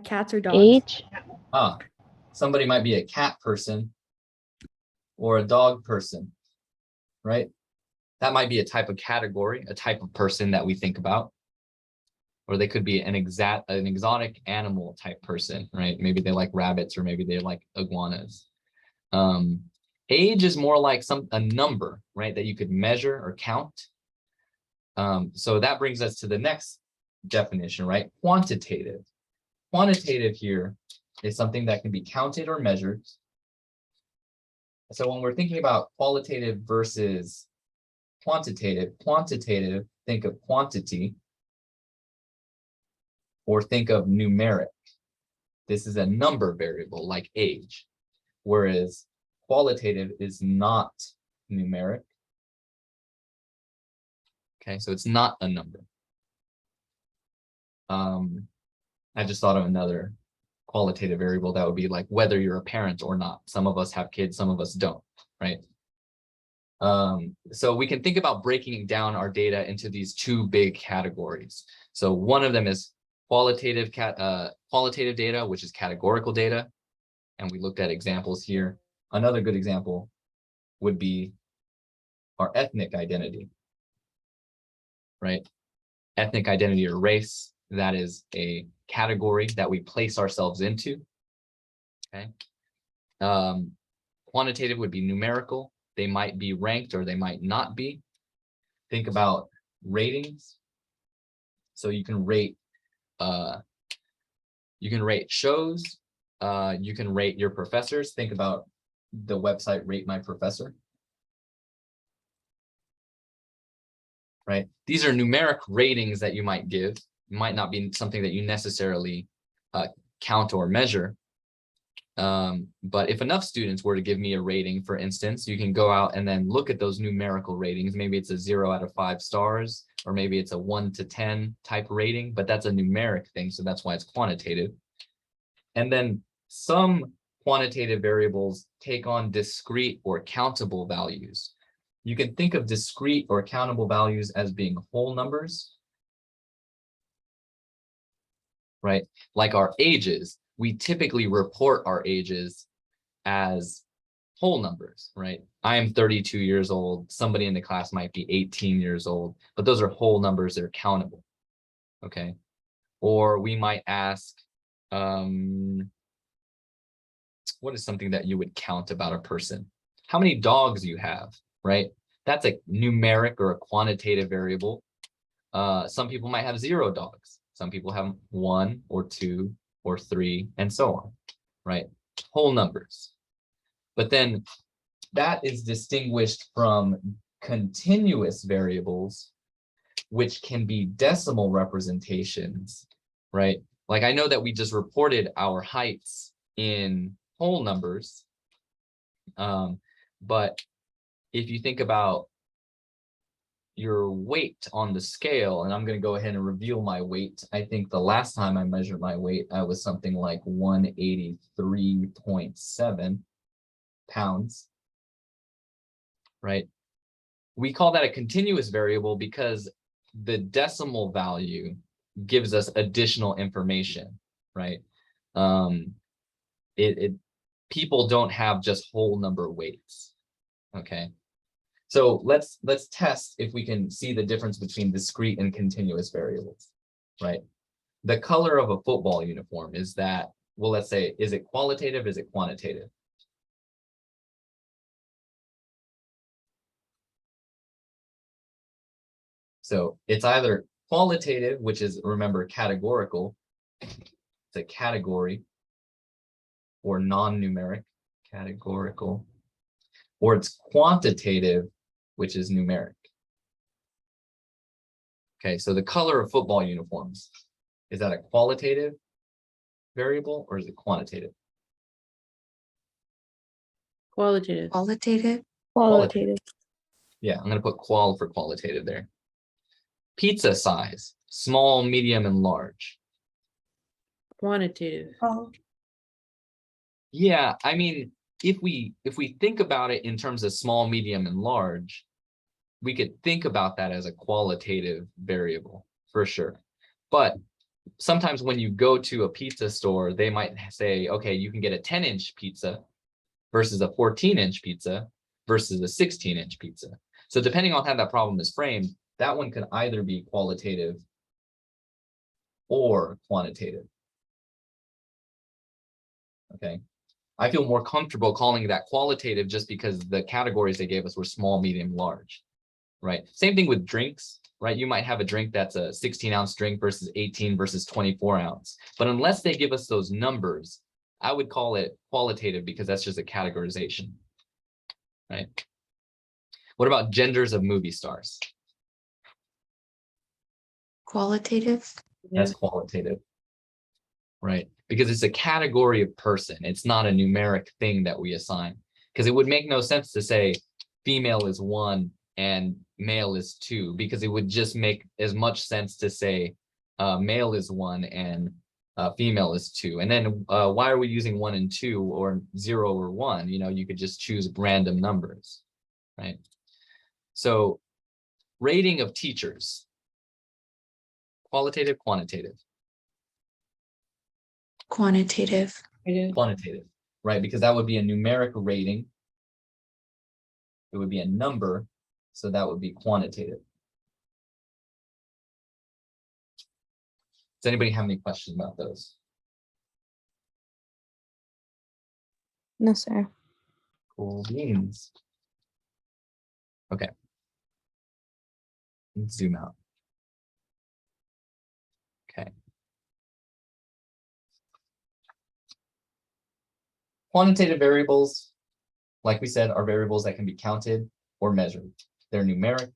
Cats or dogs? Age. Somebody might be a cat person or a dog person, right? That might be a type of category, a type of person that we think about. Or they could be an exotic animal type person, right? Maybe they like rabbits or maybe they like iguanas. Age is more like a number, right? That you could measure or count. So that brings us to the next definition, right? Quantitative. Quantitative here is something that can be counted or measured. So when we're thinking about qualitative versus quantitative, think of quantity or think of numeric. This is a number variable like age, whereas qualitative is not numeric. Okay, so it's not a number. I just thought of another qualitative variable that would be like whether you're a parent or not. Some of us have kids, some of us don't, right? So we can think about breaking down our data into these two big categories. So one of them is qualitative data, which is categorical data. And we looked at examples here. Another good example would be our ethnic identity, right? Ethnic identity or race, that is a category that we place ourselves into, okay? Quantitative would be numerical. They might be ranked or they might not be. Think about ratings. So you can rate shows, you can rate your professors. Think about the website Rate My Professor. Right? These are numeric ratings that you might give. It might not be something that you necessarily count or measure. But if enough students were to give me a rating, for instance, you can go out and then look at those numerical ratings. Maybe it's a 0 out of 5 stars, or maybe it's a 1 to 10 type rating, but that's a numeric thing. So that's why it's quantitative. And then some quantitative variables take on discrete or countable values. You can think of discrete or countable values as being whole numbers, right? Like our ages, we typically report our ages as whole numbers, right? I am 32 years old. Somebody in the class might be 18 years old, but those are whole numbers that are countable, okay? Or we might ask, what is something that you would count about a person? How many dogs you have, right? That's a numeric or a quantitative variable. Some people might have 0 dogs. Some people have 1 or 2 or 3 and so on, right? Whole numbers. But then that is distinguished from continuous variables, which can be decimal representations, right? Like I know that we just reported our heights in whole numbers, but if you think about your weight on the scale, and I'm going to go ahead and reveal my weight. I think the last time I measured my weight, I was something like 183.7 pounds, right? We call that a continuous variable because the decimal value gives us additional information, right? People don't have just whole number weights, okay? So let's test if we can see the difference between discrete and continuous variables, right? The color of a football uniform, is that, well, let's say, is it qualitative, is it quantitative? So it's either qualitative, which is, remember, categorical, it's a category, or non-numeric, categorical, or it's quantitative, which is numeric. Okay, so the color of football uniforms, is that a qualitative variable or is it quantitative? Qualitative. Qualitative. Qualitative. Yeah, I'm going to put qual for qualitative there. Pizza size, small, medium, and large. Quantitative. Yeah, I mean, if we think about it in terms of small, medium, and large, we could think about that as a qualitative variable for sure. But sometimes when you go to a pizza store, they might say, okay, you can get a 10-inch pizza versus a 14-inch pizza versus a 16-inch pizza. So depending on how that problem is framed, that one could either be qualitative or quantitative. Okay. I feel more comfortable calling that qualitative just because the categories they gave us were small, medium, large, right? Same thing with drinks, right? You might have a drink that's a 16-ounce drink versus 18 versus 24 ounce. But unless they give us those numbers, I would call it qualitative because that's just a categorization, right? What about genders of movie stars? Qualitative. That's qualitative, right? Because it's a category of person. It's not a numeric thing that we assign. Because it would make no sense to say female is 1 and male is 2, because it would just make as much sense to say male is 1 and female is 2. And then why are we using 1 and 2 or 0 or 1? You know, you could just choose random numbers, right? So rating of teachers, qualitative, quantitative. Quantitative. Quantitative, right? Because that would be a numeric rating. It would be a number, so that would be quantitative. Does anybody have any questions about those? No, sir. Cool beans. Okay. Let's zoom out. Okay. Quantitative variables, like we said, are variables that can be counted or measured. They're numeric,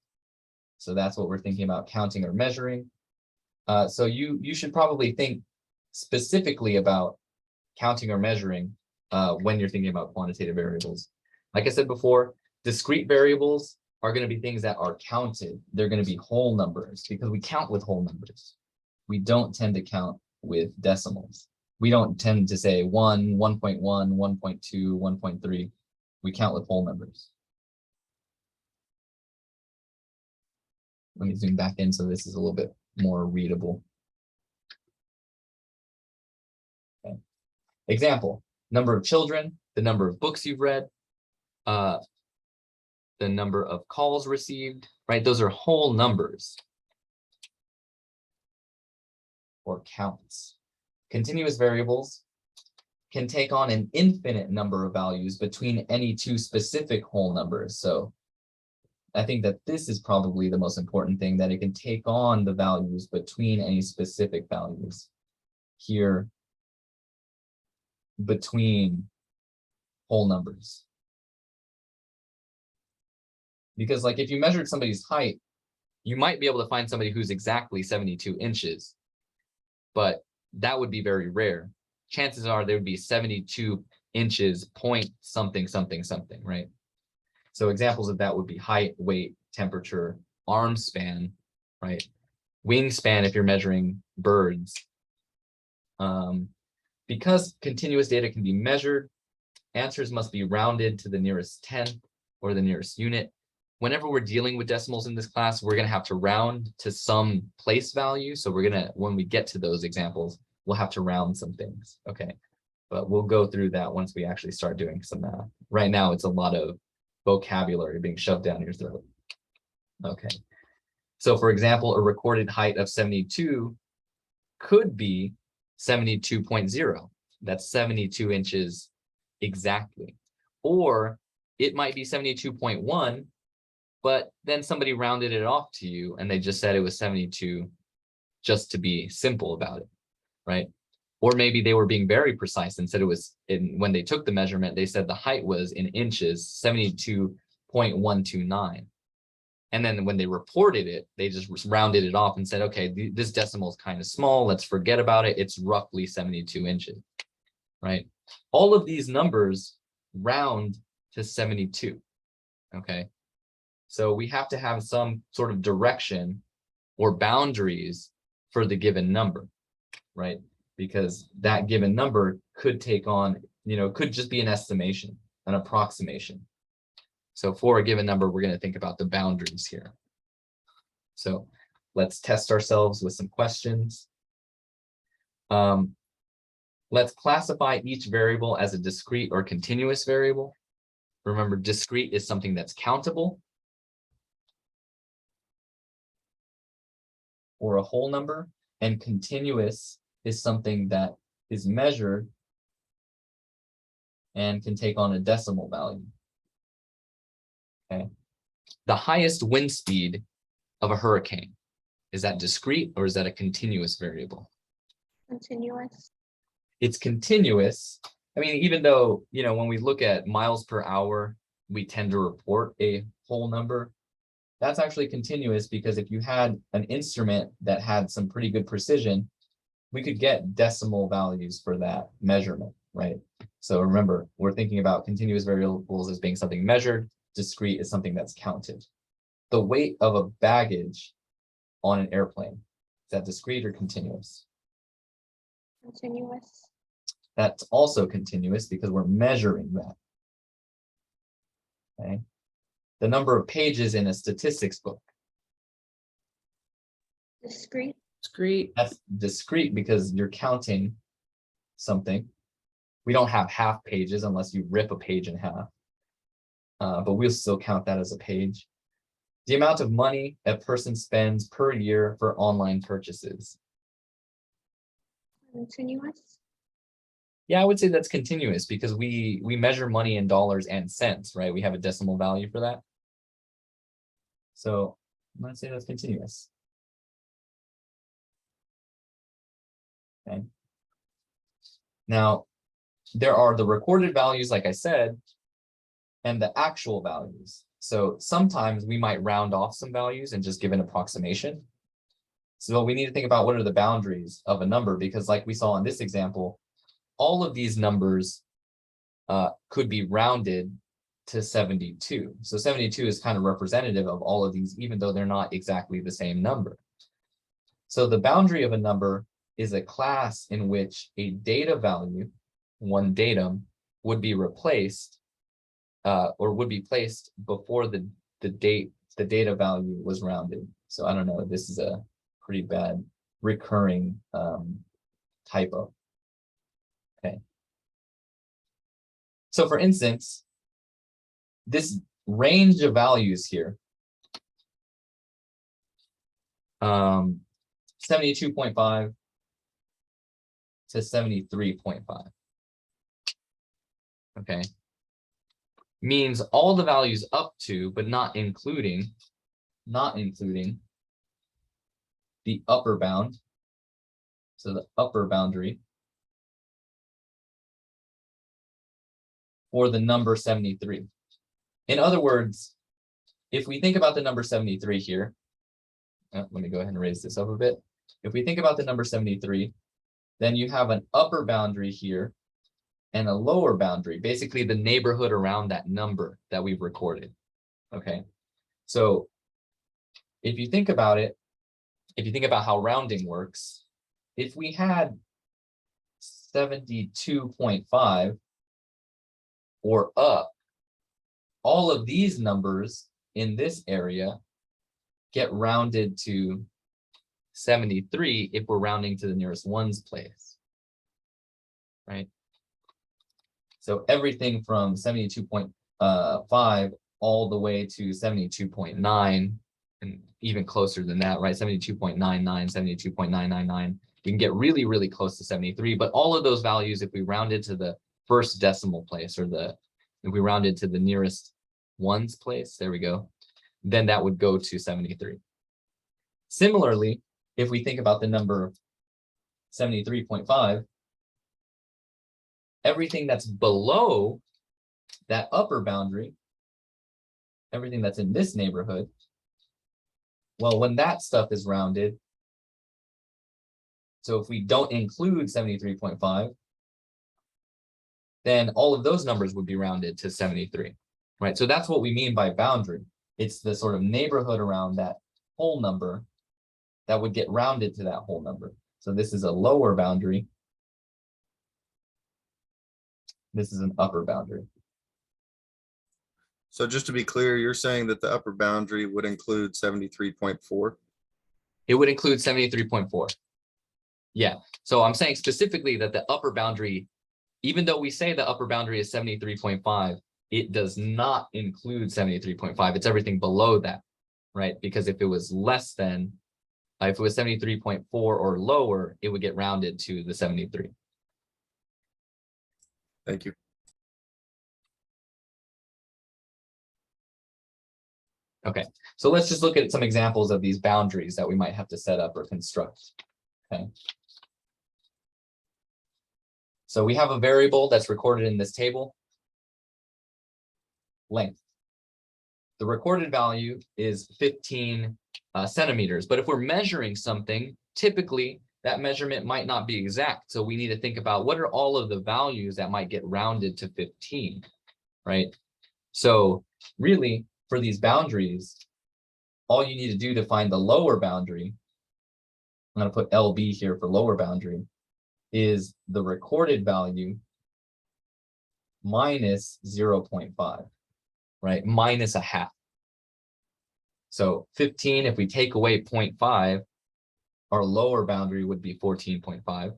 so that's what we're thinking about, counting or measuring. So you should probably think specifically about counting or measuring when you're thinking about quantitative variables. Like I said before, discrete variables are going to be things that are counted. They're going to be whole numbers because we count with whole numbers. We don't tend to count with decimals. We don't tend to say 1, 1.1, 1.2, 1.3. We count with whole numbers. Let me zoom back in so this is a little bit more readable. Okay. Example, number of children, the number of books you've read, the number of calls received, right? Those are whole numbers or counts. Continuous variables can take on an infinite number of values between any two specific whole numbers. So I think that this is probably the most important thing, that it can take on the values between any specific values. Here, between whole numbers. Because like if you measured somebody's height, you might be able to find somebody who's exactly 72 inches, but that would be very rare. Chances are there would be 72 inches point something, something, something, right? So examples of that would be height, weight, temperature, arm span, right? Wingspan if you're measuring birds. Because continuous data can be measured, answers must be rounded to the nearest tenth or the nearest unit. Whenever we're dealing with decimals in this class, we're going to have to round to some place value. So we're going to, when we get to those examples, we'll have to round some things. Okay. But we'll go through that once we actually start doing some math. Right now, it's a lot of vocabulary being shoved down your throat. Okay. So for example, a recorded height of 72 could be 72.0. That's 72 inches exactly. Or it might be 72.1, but then somebody rounded it off to you and they just said it was 72 just to be simple about it, right? Or maybe they were being very precise and said it was when they took the measurement, they said the height was in inches, 72.129. And then when they reported it, they just rounded it off and said, okay, this decimal is kind of small. Let's forget about it. It's roughly 72 inches, right? All of these numbers round to 72, okay? So we have to have some sort of direction or boundaries for the given number, right? Because that given number could take on, could just be an estimation, an approximation. So for a given number, we're going to think about the boundaries here. So let's test ourselves with some questions. Let's classify each variable as a discrete or continuous variable. Remember, discrete is something that's countable or a whole number, and continuous is something that is measured and can take on a decimal value. Okay. The highest wind speed of a hurricane, is that discrete or is that a continuous variable? Continuous. It's continuous. I mean, even though, when we look at miles per hour, we tend to report a whole number. That's actually continuous because if you had an instrument that had some pretty good precision, we could get decimal values for that measurement, right? So remember, we're thinking about continuous variables as being something measured. Discrete is something that's counted. The weight of a baggage on an airplane, is that discrete or continuous? Continuous. That's also continuous because we're measuring that. Okay. The number of pages in a statistics book. Discrete. Discrete. That's discrete because you're counting something. We don't have half pages unless you rip a page in half. But we'll still count that as a page. The amount of money a person spends per year for online purchases. Continuous. Yeah, I would say that's continuous because we measure money in dollars and cents, right? We have a decimal value for that. So I'm going to say that's continuous. Okay. Now, there are the recorded values, like I said, and the actual values. So sometimes we might round off some values and just give an approximation. So we need to think about what are the boundaries of a number, because like we saw in this example, all of these numbers could be rounded to 72. So 72 is kind of representative of all of these, even though they're not exactly the same number. So the boundary of a number is a class in which a data value, one datum, would be replaced or would be placed before the data value was rounded. So I don't know, this is a pretty bad recurring typo. Okay. So for instance, this range of values here, 72.5 to 73.5. Okay. Means all the values up to, but not including the upper bound. So the upper boundary for the number 73. In other words, if we think about the number 73 here, let me go ahead and raise this up a bit. If we think about the number 73, then you have an upper boundary here and a lower boundary, basically the neighborhood around that number that we've recorded. Okay, so if you think about it, if you think about how rounding works, if we had 72.5 or up, all of these numbers in this area get rounded to 73 if we're rounding to the nearest ones place, right? So everything from 72.5 all the way to 72.9 and even closer than that, right? 72.99, 72.999. We can get really, really close to 73, but all of those values, if we rounded to the first decimal place, or if we rounded to the nearest ones place, there we go, then that would go to 73. Similarly, if we think about the number 73.5, everything that's below that upper boundary, everything that's in this neighborhood, well, when that stuff is rounded, so if we don't include 73.5, then all of those numbers would be rounded to 73, right? So that's what we mean by boundary. It's the sort of neighborhood around that whole number that would get rounded to that whole number. So this is a lower boundary. This is an upper boundary. So just to be clear, you're saying that the upper boundary would include 73.4? It would include 73.4. Yeah, so I'm saying specifically that the upper boundary, even though we say the upper boundary is 73.5, it does not include 73.5. It's everything below that, right? Because if it was less than, if it was 73.4 or lower, it would get rounded to the 73. Thank you. Okay, so let's just look at some examples of these boundaries that we might have to set up or construct. Okay. So we have a variable that's recorded in this table, length. The recorded value is 15 centimeters, but if we're measuring something, typically that measurement might not be exact. So we need to think about what are all of the values that might get rounded to 15, right? So really, for these boundaries, all you need to do to find the lower boundary, I'm going to put LB here for lower boundary, is the recorded value minus 0.5, right? Minus a half. So 15, if we take away 0.5, our lower boundary would be 14.5.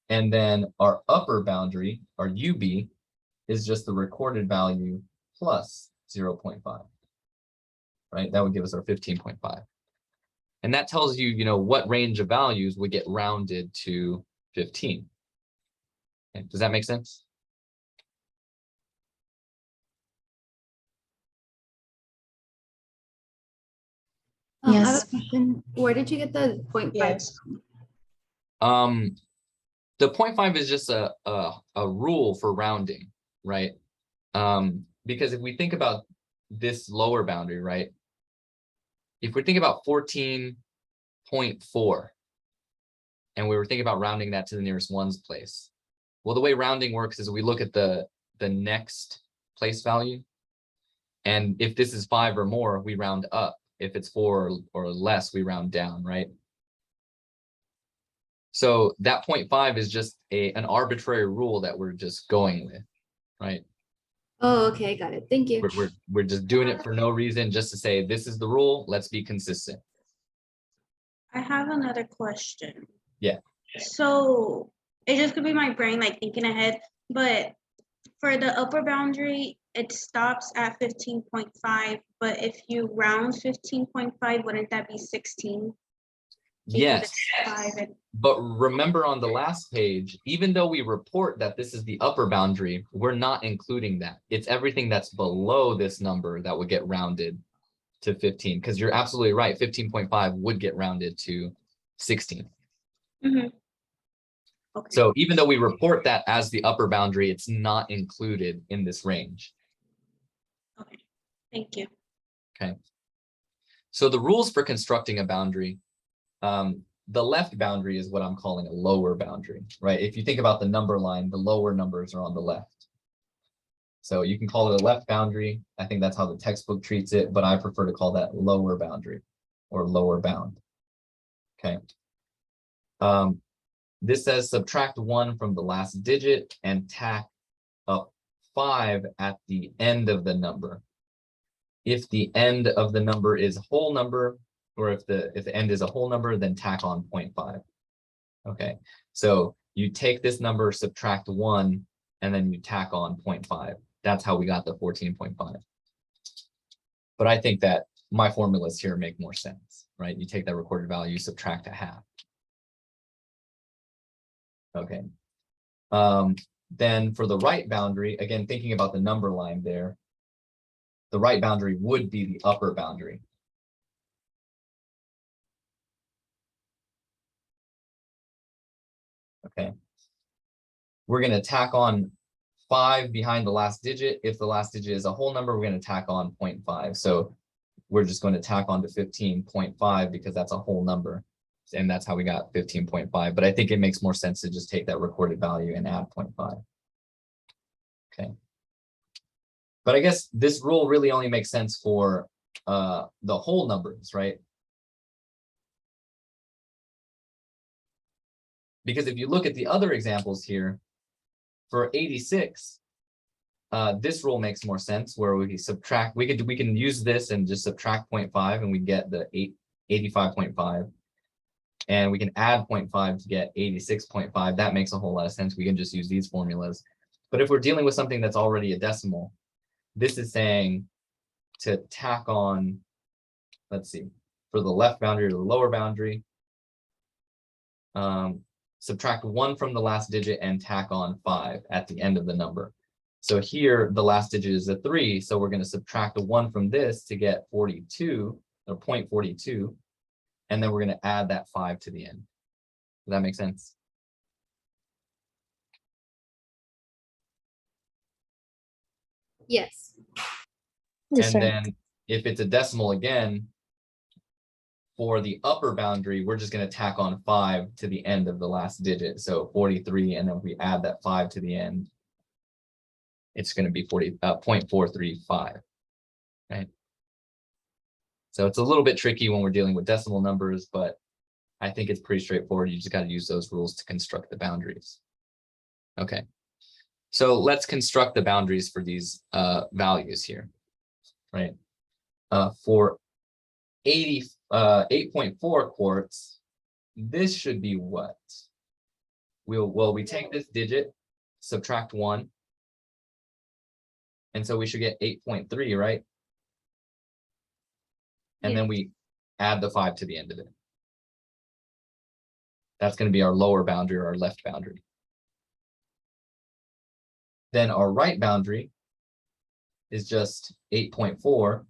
And then our upper boundary, our UB, is just the recorded value plus 0.5, right? That would give us our 15.5. And that tells you, what range of values would get rounded to 15. Okay, does that make sense? I have Yes. a question. Where did you get the 0.5? Yes. from? The 0.5 is just a rule for rounding, right? Because if we think about this lower boundary, right? If we think about 14.4, and we were thinking about rounding that to the nearest ones place. Well, the way rounding works is we look at the next place value. And if this is 5 or more, we round up. If it's 4 or less, we round down, right? So that 0.5 is just an arbitrary rule that we're just going with, right? Oh, okay, got it. Thank you. We're just doing it for no reason, just to say this is the rule. Let's be consistent. I have another question. Yeah. So it just could be my brain like thinking ahead, but for the upper boundary, it stops at 15.5. But if you round 15.5, wouldn't that be 16? Because Yes. it's 5 and But remember on the last page, even though we report that this is the upper boundary, we're not including that. It's everything that's below this number that would get rounded to 15, because you're absolutely right. 15.5 would get rounded to 16. okay. So even though we report that as the upper boundary, it's not included in this range. Okay. Thank you. Okay. So the rules for constructing a boundary, the left boundary is what I'm calling a lower boundary, right? If you think about the number line, the lower numbers are on the left. So you can call it a left boundary. I think that's how the textbook treats it, but I prefer to call that lower boundary or lower bound. Okay. This says subtract 1 from the last digit and tack up 5 at the end of the number. If the end of the number is a whole number, or if the end is a whole number, then tack on 0.5. Okay, so you take this number, subtract 1, and then you tack on 0.5. That's how we got the 14.5. But I think that my formulas here make more sense, right? You take that recorded value, subtract a half. Okay. Then for the right boundary, again, thinking about the number line there, the right boundary would be the upper boundary. Okay. We're going to tack on 5 behind the last digit. If the last digit is a whole number, we're going to tack on 0.5. So we're just going to tack on to 15.5 because that's a whole number. And that's how we got 15.5. But I think it makes more sense to just take that recorded value and add 0.5. Okay. But I guess this rule really only makes sense for the whole numbers, right? Because if you look at the other examples here, for 86, this rule makes more sense where we subtract, we can use this and just subtract 0.5 and we get the 85.5. And we can add 0.5 to get 86.5. That makes a whole lot of sense. We can just use these formulas. But if we're dealing with something that's already a decimal, this is saying to tack on, let's see, for the left boundary or the lower boundary, subtract 1 from the last digit and tack on 5 at the end of the number. So here, the last digit is a 3. So we're going to subtract a 1 from this to get 42 or 0.42. And then we're going to add that 5 to the end. Does that make sense? Yes. Yes, And sir. then if it's a decimal again, for the upper boundary, we're just going to tack on 5 to the end of the last digit. So 43, and then if we add that 5 to the end, it's going to be 0.435, right? So it's a little bit tricky when we're dealing with decimal numbers, but I think it's pretty straightforward. You just got to use those rules to construct the boundaries. Okay, so let's construct the boundaries for these values here, right? For 8.4 quarts, this should be what? We take this digit, subtract 1, and so we should get 8.3, right? And then we add the 5 to the end of it. That's going to be our lower boundary or our left boundary. Then our right boundary is just 8.4,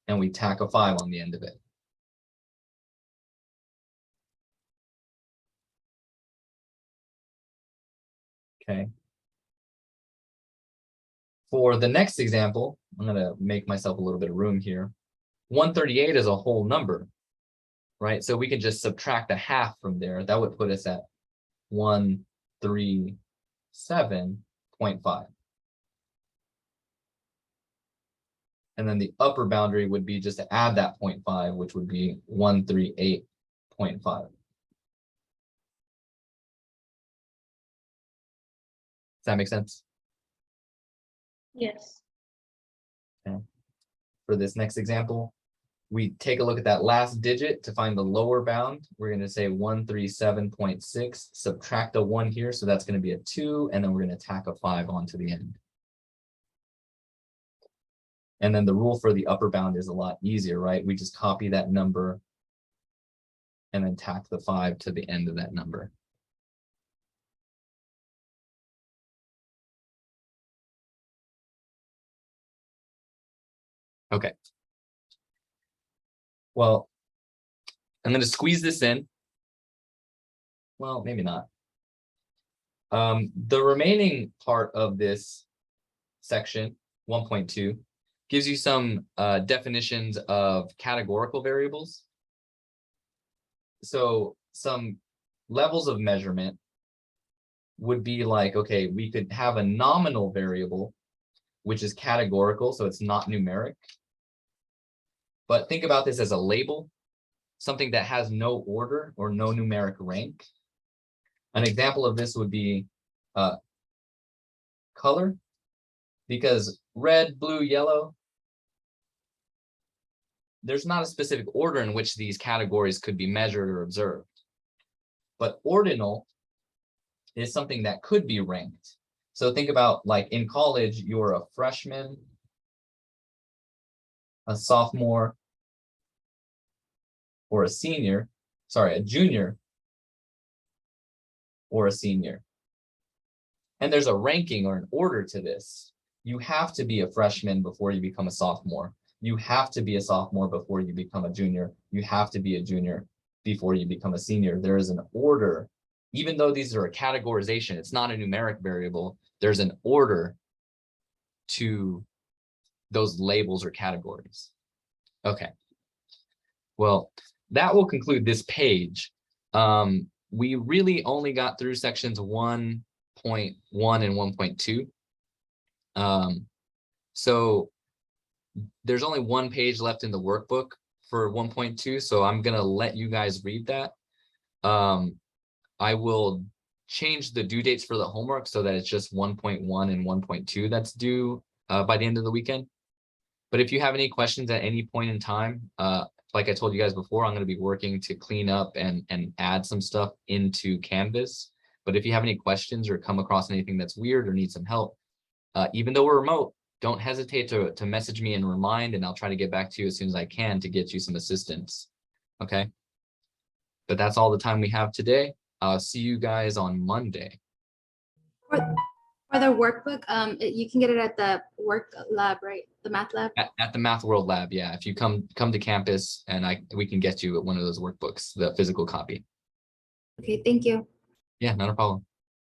and we tack a 5 on the end of it. Okay. For the next example, I'm going to make myself a little bit of room here. 138 is a whole number, right? So we can just subtract a half from there. That would put us at 137.5. And then the upper boundary would be just to add that 0.5, which would be 138.5. Does that make sense? Yes. Okay. For this next example, we take a look at that last digit to find the lower bound. We're going to say 137.6, subtract a 1 here. So that's going to be a 2, and then we're going to tack a 5 onto the end. And then the rule for the upper bound is a lot easier, right? We just copy that number and then tack the 5 to the end of that number. Okay. Well, I'm going to squeeze this in. Well, maybe not. The remaining part of this section, 1.2, gives you some definitions of categorical variables. So some levels of measurement would be like, okay, we could have a nominal variable, which is categorical, so it's not numeric. But think about this as a label, something that has no order or no numeric rank. An example of this would be color, because red, blue, yellow, there's not a specific order in which these categories could be measured or observed. But ordinal is something that could be ranked. So think about, like, in college, you're a freshman, a sophomore, or a senior, sorry, a junior, or a senior. And there's a ranking or an order to this. You have to be a freshman before you become a sophomore. You have to be a sophomore before you become a junior. You have to be a junior before you become a senior. There is an order. Even though these are a categorization, it's not a numeric variable, there's an order to those labels or categories. Okay. Well, that will conclude this page. We really only got through sections 1.1 and 1.2. So there's only one page left in the workbook for 1.2, so I'm gonna let you guys read that. I will change the due dates for the homework so that it's just 1.1 and 1.2 that's due by the end of the weekend. But if you have any questions at any point in time, like I told you guys before, I'm going to be working to clean up and add some stuff into Canvas. But if you have any questions or come across anything that's weird or need some help, even though we're remote, don't hesitate to message me and remind, and I'll try to get back to you as soon as I can to get you some assistance. Okay. But that's all the time we have today. I'll see you guys on Monday. For the workbook, you can get it at the work lab, right? The math lab. At the Math World Lab, yeah. If you come to campus, and we can get you one of those workbooks, the physical copy. Okay, thank you. Yeah, not a problem.